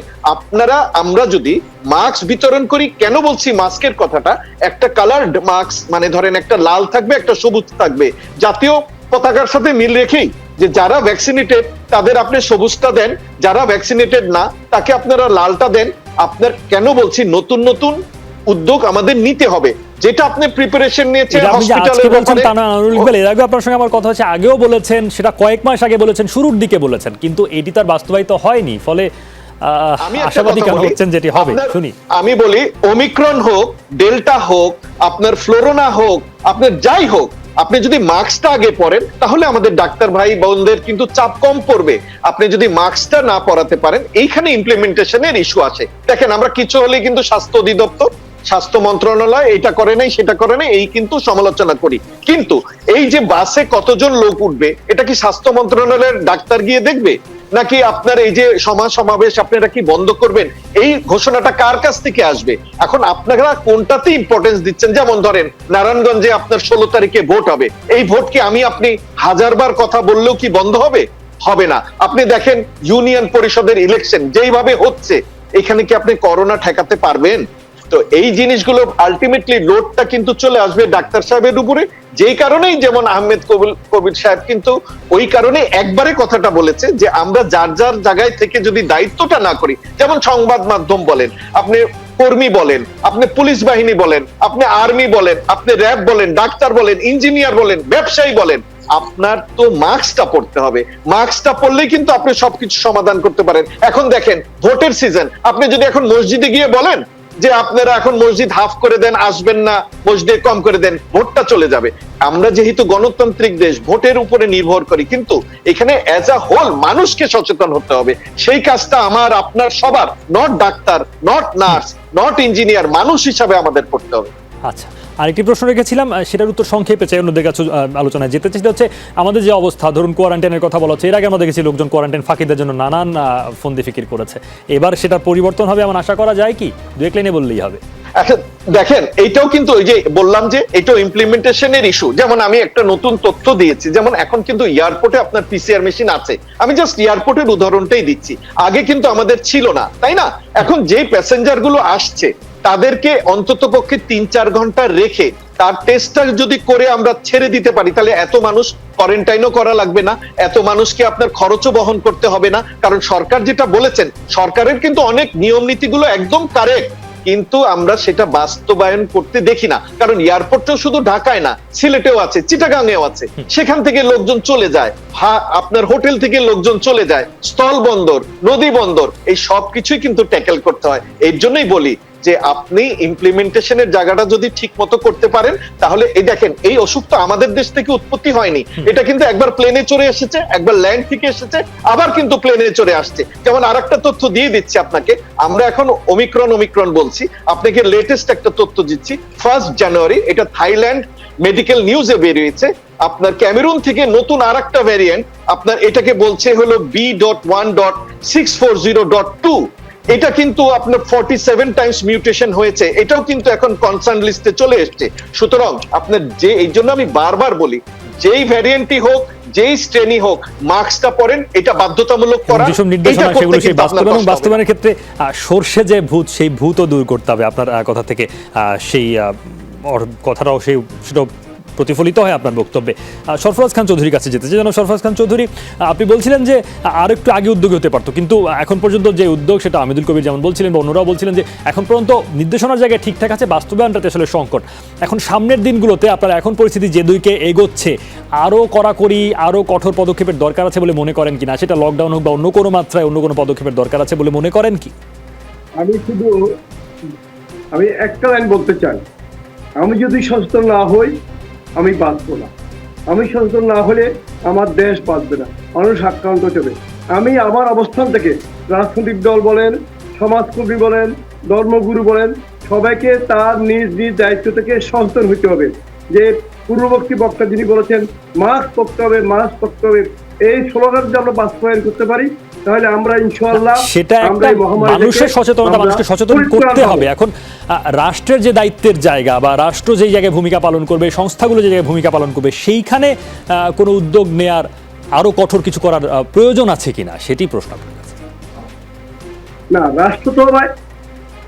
আমরা যদি মাস্ক বিতরণ করি, কেন বলছি মাস্কের কথাটা, একটা কালার্ড মাস্ক, মানে ধরেন একটা লাল থাকবে একটা সবুজ থাকবে, জাতীয় পতাকার সাথে মিল রেখেই, যে যারা ভ্যাকসিনেটেড তাদের আপনি সবুজটা দেন, যারা ভ্যাকসিনেটেড না তাকে আপনারা লালটা দেন। আপনার কেন বলছি, নতুন নতুন উদ্যোগ আমাদের নিতে হবে, যেটা আপনি প্রিপারেশন নিয়েছেন হসপিটালের ব্যাপারে। এর আগে আপনার সঙ্গে আমার কথা হচ্ছে, আগেও বলেছেন, সেটা কয়েক মাস আগে বলেছেন, শুরুর দিকে বলেছেন, কিন্তু এটি তার বাস্তবায়িত হয়নি, ফলে আশাবাদী কেন হচ্ছেন যেটি হবে শুনি। আমি বলি, ওমিক্রন হোক, ডেল্টা হোক, আপনার ফ্লোরোনা হোক, আপনার যাই হোক, আপনি যদি মাস্কটা আগে পরেন তাহলে আমাদের ডাক্তার ভাই বোনদের কিন্তু চাপ কম পড়বে। আপনি যদি মাস্কটা না পরাতে পারেন, এইখানে ইমপ্লিমেন্টেশনের ইস্যু আছে। দেখেন, আমরা কিছু হলে কিন্তু স্বাস্থ্য অধিদপ্তর, স্বাস্থ্য মন্ত্রণালয় এটা করে নাই সেটা করে নাই, এই কিন্তু সমালোচনা করি। কিন্তু এই যে বাসে কতজন লোক উঠবে, এটা কি স্বাস্থ্য মন্ত্রণালয়ের ডাক্তার গিয়ে দেখবে, নাকি আপনার এই যে সমাবেশ আপনারা কি বন্ধ করবেন, এই ঘোষণাটা কার কাছ থেকে আসবে? এখন আপনারা কোনটাতে ইম্পর্টেন্স দিচ্ছেন? যেমন ধরেন নারায়ণগঞ্জে আপনার 16 তারিখে ভোট হবে, এই ভোট কি আপনি 1000 বার কথা বললেও কি বন্ধ হবে? হবে না। আপনি দেখেন ইউনিয়ন পরিষদের ইলেকশন যেইভাবে হচ্ছে, এখানে কি আপনি করোনা ঠেকাতে পারবেন? তো এই জিনিসগুলো আলটিমেটলি লোডটা কিন্তু চলে আসবে ডাক্তার সাহেবের উপরে। যেই কারণেই যেমন আহমেদ কবির সাহেব কিন্তু ওই কারণে একবারে কথাটা বলেছে যে আমরা যার যার জায়গায় থেকে যদি দায়িত্বটা না করি, যেমন সংবাদ মাধ্যম বলেন, আপনি কর্মী বলেন, আপনি পুলিশ বাহিনী বলেন, আপনি আর্মি বলেন, আপনি র্যাব বলেন, ডাক্তার বলেন, ইঞ্জিনিয়ার বলেন, ব্যবসায়ী বলেন, আপনার তো মাস্কটা পড়তে হবে। মাস্কটা পড়লেই কিন্তু আপনি সবকিছু সমাধান করতে পারেন। এখন দেখেন, ভোটের সিজন, আপনি যদি এখন মসজিদে গিয়ে বলেন যে আপনারা এখন মসজিদ হাফ করে দেন, আসবেন না, মসজিদে কম করে দেন, ভোটটা চলে যাবে। আমরা যেহেতু গণতান্ত্রিক দেশ, ভোটের উপরে নির্ভর করি, কিন্তু এখানে অ্যাজ আ হোল মানুষকে সচেতন হতে হবে। সেই কাজটা আমার আপনার সবার, not doctor, not nurse, not engineer, মানুষ হিসাবে আমাদের করতে হবে। আচ্ছা, আরেকটি প্রশ্ন রেখেছিলাম, সেটার উত্তর সংক্ষেপে চাই, অন্যদের কাছে আলোচনায় যেতে চাই। হচ্ছে আমাদের যে অবস্থা, ধরুন কোয়ারেন্টাইনের কথা বলা হচ্ছে, এর আগে আমরা দেখেছি লোকজন কোয়ারেন্টাইন ফাঁকিদের জন্য নানান ফন্দি ফিকির করেছে। এবার সেটা পরিবর্তন হবে এমন আশা করা যায় কি? দু এক লাইনে বললেই হবে। দেখেন, এইটাও কিন্তু ওই যে বললাম যে এটাও ইমপ্লিমেন্টেশনের ইস্যু। যেমন আমি একটা নতুন তথ্য দিয়েছি, যেমন এখন কিন্তু এয়ারপোর্টে আপনার পিসিআর মেশিন আছে। আমি জাস্ট এয়ারপোর্টের উদাহরণটাই দিচ্ছি, আগে কিন্তু আমাদের ছিল না, তাই না? এখন যে প্যাসেঞ্জার গুলো আসছে তাদেরকে অন্তত পক্ষে 3-4 ঘন্টা রেখে তার টেস্টটা যদি করে আমরা ছেড়ে দিতে পারি, তাহলে এত মানুষ কোয়ারেন্টাইনও করা লাগবে না, এত মানুষকে আপনার খরচও বহন করতে হবে না। কারণ সরকার যেটা বলেছেন, সরকারের কিন্তু অনেক নিয়ম নীতিগুলো একদম কারেক্ট, কিন্তু আমরা সেটা বাস্তবায়ন করতে দেখি না। কারণ এয়ারপোর্টও শুধু ঢাকায় না, সিলেটেও আছে, চিটাগাংয়েও আছে, সেখান থেকে লোকজন চলে যায়, আপনার হোটেল থেকে লোকজন চলে যায়, স্থল বন্দর, নদী বন্দর, এই সব কিছুই কিন্তু ট্যাকেল করতে হয়। এর জন্যই বলি যে আপনি ইমপ্লিমেন্টেশনের জায়গাটা যদি ঠিক মতো করতে পারেন, তাহলে এই দেখেন এই অসুখ তো আমাদের দেশ থেকে উৎপত্তি হয়নি, এটা কিন্তু একবার প্লেনে চড়ে এসেছে, একবার ল্যান্ড থেকে এসেছে, আবার কিন্তু প্লেনে চড়ে আসছে। যেমন আরেকটা তথ্য দিয়ে দিচ্ছি আপনাকে, আমরা এখন ওমিক্রন বলছি, আপনাকে লেটেস্ট একটা তথ্য দিচ্ছি। 1 জানুয়ারি এটা থাইল্যান্ড মেডিকেল নিউজে বেরিয়েছে, আপনার ক্যামেরুন থেকে নতুন আরেকটা ভ্যারিয়েন্ট, আপনার এটাকে বলছে হলো B.1.640.2, এটা কিন্তু আপনার 47 টাইমস মিউটেশন হয়েছে, এটাও কিন্তু এখন কনসার্ন লিস্টে চলে এসেছে। সুতরাং আপনার যে, এই জন্য আমি বারবার বলি, যেই ভ্যারিয়েন্টই হোক, যেই শ্রেণী হোক, মাস্কটা পরেন, এটা বাধ্যতামূলক করা। যেসব নির্দেশনা সেগুলো সেই বাস্তবায়নের ক্ষেত্রে সর্ষে যে ভূত, সেই ভূতও দূর করতে হবে আপনার কথা থেকে, সেই কথাটাও সেটাও প্রতিফলিত হয় আপনার বক্তব্যে। সরফরাজ খান চৌধুরীর কাছে যেতে চাই। যেন সরফরাজ খান চৌধুরী, আপনি বলছিলেন যে আর একটু আগে উদ্যোগ হতে পারতো, কিন্তু এখন পর্যন্ত যে উদ্যোগ, সেটা আমিদুল কবির যেমন বলছিলেন বা অন্যরাও বলছিলেন যে এখন পর্যন্ত নির্দেশনার জায়গায় ঠিকঠাক আছে, বাস্তবায়নটাতে আসলে সংকট। এখন সামনের দিনগুলোতে আপনার এখন পরিস্থিতি যে দিকে এগোচ্ছে, আরও কড়াকড়ি, আরও কঠোর পদক্ষেপের দরকার আছে বলে মনে করেন কিনা? সেটা লকডাউন হোক বা অন্য কোনো মাত্রায় অন্য কোনো পদক্ষেপের দরকার আছে বলে মনে করেন কি? আমি একটা লাইন বলতে চাই, আমি যদি সচেতন না হই আমি বাঁচবো না, আমি সচেতন না হলে আমার দেশ বাঁচবে না, মানুষ আক্রান্ত হবে। আমি আমার অবস্থান থেকে রাজনৈতিক দল বলেন, সমাজকর্মী বলেন, ধর্মগুরু বলেন, সবাইকে তার নিজ নিজ দায়িত্ব থেকে সচেতন হতে হবে। যে পূর্ববর্তী বক্তা যিনি বলেছেন মাস্ক পরতে হবে, মাস্ক পরতে হবে, এই স্লোগান যদি আমরা বাস্তবায়ন করতে পারি, তাহলে আমরা ইনশাআল্লাহ সেটা একটা মানুষের সচেতনতা, মানুষকে সচেতন করতে হবে। এখন রাষ্ট্রের যে দায়িত্বের জায়গা বা রাষ্ট্র যেই জায়গায় ভূমিকা পালন করবে, সংস্থাগুলো যে জায়গায় ভূমিকা পালন করবে, সেইখানে কোনো উদ্যোগ নেয়ার, আরো কঠোর কিছু করার প্রয়োজন আছে কিনা, সেটি প্রশ্ন আপনার কাছে। না, রাষ্ট্র তো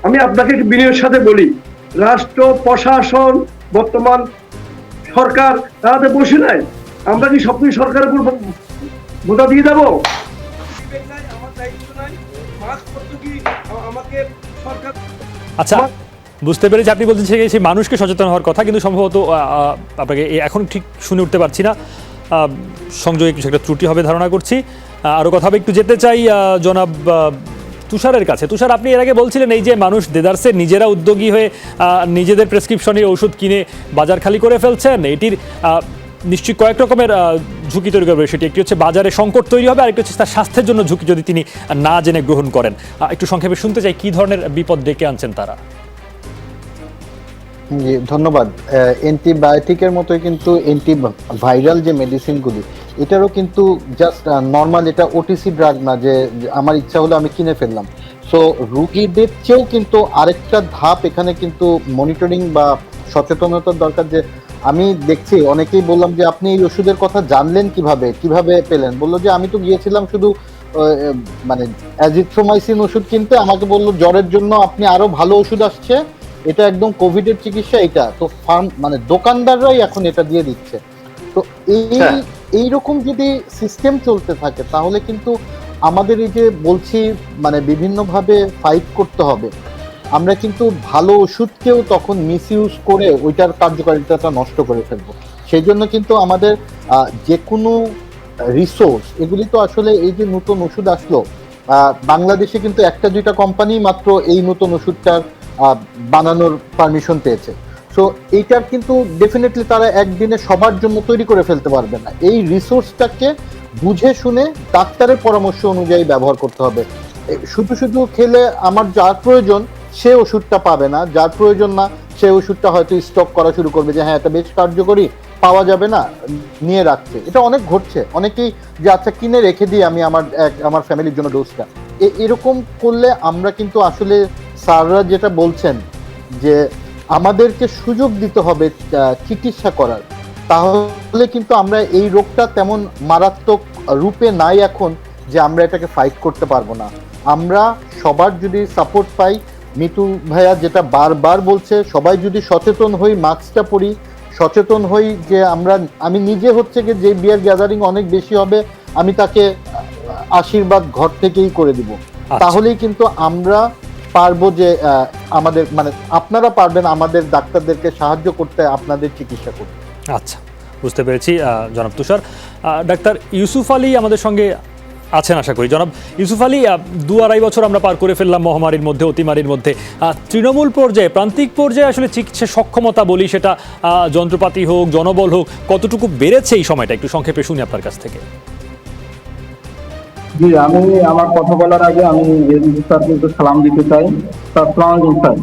আমি আপনাকে বিনয়ের সাথে বলি, রাষ্ট্র প্রশাসন বর্তমান সরকার তারা বসে নাই, আমরা কি সবকিছু সরকারের উপর বোঝা দিয়ে যাবো? আচ্ছা, বুঝতে পেরেছি আপনি বলছেন সেই মানুষকে সচেতন হওয়ার কথা, কিন্তু সম্ভবত আপনাকে এখন ঠিক শুনে উঠতে পারছি না, সংযোগে কিছু একটা ত্রুটি হবে ধারণা করছি। আরও কথা হবে, একটু যেতে চাই জনাব তুষারের কাছে। তুষার, আপনি এর আগে বলছিলেন এই যে মানুষ দেদারসে নিজেরা উদ্যোগী হয়ে নিজেদের প্রেসক্রিপশনে ওষুধ কিনে বাজার খালি করে ফেলছেন, এটির নিশ্চয়ই কয়েক রকমের ঝুঁকি তৈরি করবে। সেটি একটি হচ্ছে বাজারে সংকট তৈরি হবে, আরেকটি হচ্ছে তার স্বাস্থ্যের জন্য ঝুঁকি যদি তিনি না জেনে গ্রহণ করেন। একটু সংক্ষেপে শুনতে চাই কি ধরনের বিপদ ডেকে আনছেন তারা। জি, ধন্যবাদ। অ্যান্টিবায়োটিকের মতোই কিন্তু অ্যান্টিভাইরাল যে মেডিসিনগুলি, এটারও কিন্তু জাস্ট নর্মাল, এটা ওটিসি ড্রাগ না যে আমার ইচ্ছা হলো আমি কিনে ফেললাম। সো রুগীদের চেয়েও কিন্তু আরেকটা ধাপ এখানে কিন্তু মনিটরিং বা সচেতনতার দরকার। যে আমি দেখছি অনেকেই বললাম যে আপনি এই ওষুধের কথা জানলেন কিভাবে পেলেন? বললো যে আমি তো গিয়েছিলাম শুধু মানে অ্যাজিথ্রোমাইসিন ওষুধ কিনতে, আমাকে বললো জ্বরের জন্য আপনি আরো ভালো ওষুধ আসছে, এটা একদম কোভিডের চিকিৎসা, এটা তো মানে দোকানদাররাই এখন এটা দিয়ে দিচ্ছে। তো এইরকম যদি সিস্টেম চলতে থাকে, তাহলে কিন্তু আমাদের এই যে বলছি মানে বিভিন্নভাবে ফাইট করতে হবে, আমরা কিন্তু ভালো ওষুধকেও তখন মিসইউজ করে ওইটার কার্যকারিতাটা নষ্ট করে ফেলবো। সেই জন্য কিন্তু আমাদের যে কোনো রিসোর্স, এগুলি তো আসলে এই যে নতুন ওষুধ আসলো, বাংলাদেশে কিন্তু 1-2টা কোম্পানি মাত্র এই নতুন ওষুধটার বানানোর পারমিশন পেয়েছে। সো এইটার কিন্তু ডেফিনেটলি তারা একদিনে সবার জন্য তৈরি করে ফেলতে পারবে না। এই রিসোর্সটাকে বুঝে শুনে ডাক্তারের পরামর্শ অনুযায়ী ব্যবহার করতে হবে। শুধু খেলে আমার যার প্রয়োজন সে ওষুধটা পাবে না, যার প্রয়োজন না সে ওষুধটা হয়তো স্টক করা শুরু করবে, যে হ্যাঁ এটা বেশ কার্যকরী, পাওয়া যাবে না, নিয়ে রাখছে। এটা অনেক ঘটছে, অনেকেই যে আচ্ছা কিনে রেখে দিই আমি আমার ফ্যামিলির জন্য ডোজটা। এরকম করলে আমরা কিন্তু আসলে স্যাররা যেটা বলছেন যে আমাদেরকে সুযোগ দিতে হবে চিকিৎসা করার, তাহলে কিন্তু আমরা এই রোগটা তেমন মারাত্মক রূপে নাই এখন যে আমরা এটাকে ফাইট করতে পারবো না। আমরা সবার যদি সাপোর্ট পাই, মিতু ভাইয়া যেটা বারবার বলছে, সবাই যদি সচেতন হই, মাস্কটা পরি, সচেতন হই যে আমি নিজে হচ্ছে যে বিয়ার গ্যাদারিং অনেক বেশি হবে, আমি তাকে আশীর্বাদ ঘর থেকেই করে দিব, তাহলেই কিন্তু আমরা পারবো যে আমাদের মানে আপনারা পারবেন আমাদের ডাক্তারদেরকে সাহায্য করতে, আপনাদের চিকিৎসা করতে। আচ্ছা, বুঝতে পেরেছি জনাব তুষার। ডাক্তার ইউসুফ আলী আমাদের সঙ্গে আছেন আশা করি। জনাব ইউসুফ আলী, 2-2.5 বছর আমরা পার করে ফেললাম মহামারীর মধ্যে, অতিমারির মধ্যে। তৃণমূল পর্যায়ে, প্রান্তিক পর্যায়ে আসলে চিকিৎসা সক্ষমতা বলি, সেটা যন্ত্রপাতি হোক, জনবল হোক, কতটুকু বেড়েছে এই সময়টা একটু সংক্ষেপে শুনি আপনার কাছ থেকে। জি, আমি আমার কথা বলার আগে আমি স্যারকে একটু সালাম দিতে চাই। স্যার, আসসালামু আলাইকুম স্যার।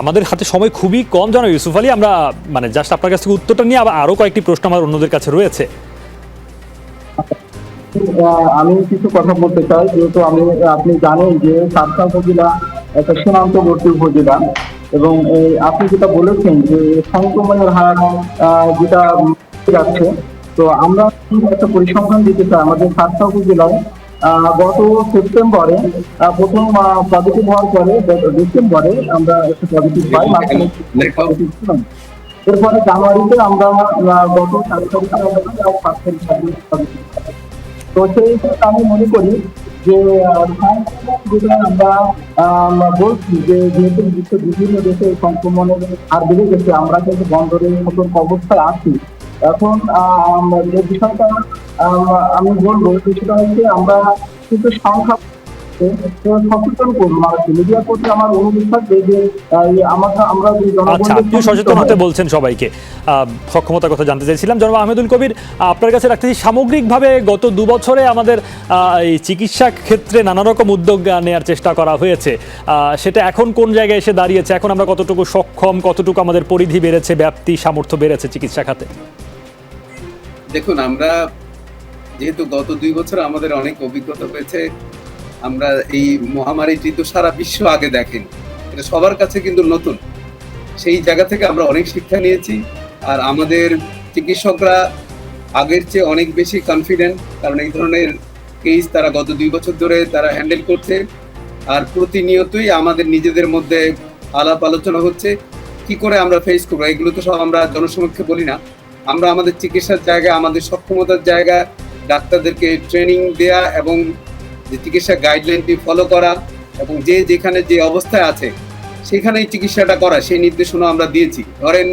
আমাদের হাতে সময় খুবই কম জনাব ইউসুফ আলী, আমরা মানে জাস্ট আপনার কাছ থেকে উত্তরটা নিয়ে আরও কয়েকটি প্রশ্ন আমার অন্যদের কাছে রয়েছে। আমি কিছু কথা বলতে চাই, যেহেতু আপনি জানেন যে সাতক্ষীরা উপজেলা একটা সীমান্তবর্তী উপজেলা, এবং আপনি যেটা বলেছেন যে সংক্রমণের হার যেটা যাচ্ছে, তো আমরা একটা পরিসংখ্যান দিতে চাই। আমাদের সাতক্ষীরা উপজেলায় গত সেপ্টেম্বরে প্রথম পজিটিভ হওয়ার পরে ডিসেম্বরে আমরা একটা পজিটিভ পাই, পজিটিভ ছিলাম। এরপরে জানুয়ারিতে আমরা গত 4 তারিখে আমরা 5 তারিখ পজিটিভ পাই। তো সেই ক্ষেত্রে আমি মনে করি যে যেটা আমরা বলছি যে যেহেতু বিশ্বের বিভিন্ন দেশে সংক্রমণের হার বেড়ে গেছে, আমরা কিন্তু বন্দরে সতর্ক অবস্থায় আছি। এখন যে বিষয়টা আমি বলবো, সেটা হচ্ছে আমরা কিন্তু সংখ্যা সচেতন করবো মানুষকে। মিডিয়ার প্রতি আমার অনুরোধ থাকবে যে আমরা আচ্ছা, আপনি সচেতন হতে বলছেন সবাইকে। সক্ষমতার কথা জানতে চাইছিলাম। জনাব আহমেদুল কবির, আপনার কাছে রাখতেছি, সামগ্রিকভাবে গত 2 বছরে আমাদের এই চিকিৎসা ক্ষেত্রে নানা রকম উদ্যোগ নেওয়ার চেষ্টা করা হয়েছে, সেটা এখন কোন জায়গায় এসে দাঁড়িয়েছে? এখন আমরা কতটুকু সক্ষম, কতটুকু আমাদের পরিধি বেড়েছে, ব্যাপ্তি, সামর্থ্য বেড়েছে চিকিৎসা খাতে? দেখুন, আমরা যেহেতু গত 2 বছর আমাদের অনেক অভিজ্ঞতা হয়েছে, আমরা এই মহামারীটি তো সারা বিশ্ব আগে দেখেন, এটা সবার কাছে কিন্তু নতুন। সেই জায়গা থেকে আমরা অনেক শিক্ষা নিয়েছি, আর আমাদের চিকিৎসকরা আগের চেয়ে অনেক বেশি কনফিডেন্ট, কারণ এই ধরনের কেস তারা গত 2 বছর ধরে তারা হ্যান্ডেল করছে। আর প্রতিনিয়তই আমাদের নিজেদের মধ্যে আলাপ আলোচনা হচ্ছে কি করে আমরা ফেস করবো। এগুলো তো সব আমরা জনসমক্ষে বলি না, আমরা আমাদের চিকিৎসার জায়গা, আমাদের সক্ষমতার জায়গা, ডাক্তারদেরকে ট্রেনিং দেয়া এবং যে চিকিৎসা গাইডলাইনটি ফলো করা, এবং যে যেখানে যে অবস্থায় আছে সেখানেই চিকিৎসাটা করা, সেই নির্দেশনা আমরা দিয়েছি। ধরেন,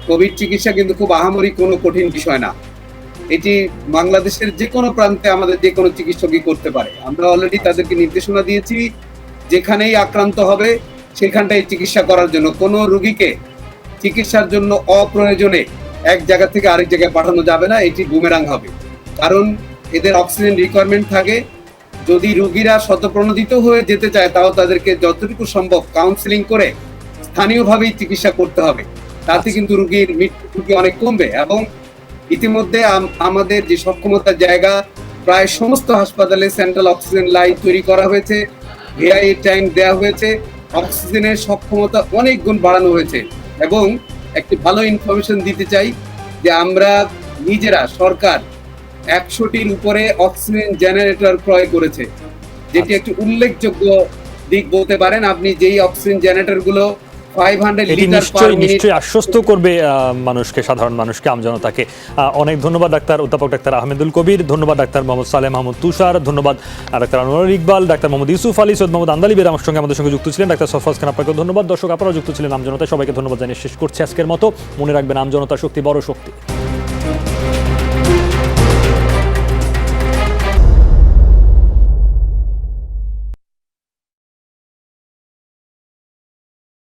কোভিড চিকিৎসা কিন্তু খুব আহামরি কোনো কঠিন বিষয় না, এটি বাংলাদেশের যে কোনো প্রান্তে আমাদের যে কোনো চিকিৎসকই করতে পারে। আমরা অলরেডি তাদেরকে নির্দেশনা দিয়েছি, যেখানেই আক্রান্ত হবে সেখানটাই চিকিৎসা করার জন্য। কোনো রোগীকে চিকিৎসার জন্য অপ্রয়োজনে এক জায়গা থেকে আরেক জায়গায় পাঠানো যাবে না, এটি বুমেরাং হবে। কারণ এদের অক্সিজেন রিকোয়ারমেন্ট থাকে। যদি রোগীরা শতপ্রণোদিত হয়ে যেতে চায়, তাও তাদেরকে যতটুকু সম্ভব কাউন্সিলিং করে স্থানীয়ভাবেই চিকিৎসা করতে হবে। তাতে কিন্তু রোগীর মৃত্যু অনেক কমবে। এবং ইতিমধ্যে আমাদের যে সক্ষমতার জায়গা, প্রায় সমস্ত হাসপাতালে সেন্ট্রাল অক্সিজেন লাইন তৈরি করা হয়েছে, ভিআই ট্যাঙ্ক দেওয়া হয়েছে, অক্সিজেনের সক্ষমতা অনেক গুণ বাড়ানো হয়েছে। এবং একটি ভালো ইনফরমেশন দিতে চাই যে আমরা নিজেরা, সরকার 100টির উপরে অক্সিজেন জেনারেটর ক্রয় করেছে, যেটি একটি উল্লেখযোগ্য দিক বলতে পারেন। আপনি যেই অক্সিজেন জেনারেটর গুলো 500 লিটার পার মিনিট, নিশ্চয়ই আশ্বস্ত করবে মানুষকে, সাধারণ মানুষকে, আমজনতাকে। অনেক ধন্যবাদ অধ্যাপক ডাক্তার আহমেদুল কবির, ধন্যবাদ ডাক্তার মোহাম্মদ সালেহ মাহমুদ তুষার, ধন্যবাদ ডাক্তার আনোয়ার ইকবাল, ডাক্তার মোহাম্মদ ইউসুফ আলী, সৈয়দ মোহাম্মদ আন্দালিবের আমাদের সঙ্গে যুক্ত ছিলেন, ডাক্তার সরফরাজ খান, আপনাকে ধন্যবাদ। দর্শক, আপনারা যুক্ত ছিলেন আমজনতায়, সবাইকে ধন্যবাদ জানিয়ে শেষ করছি আজকের মতো। মনে রাখবেন, আমজনতার শক্তি বড় শক্তি।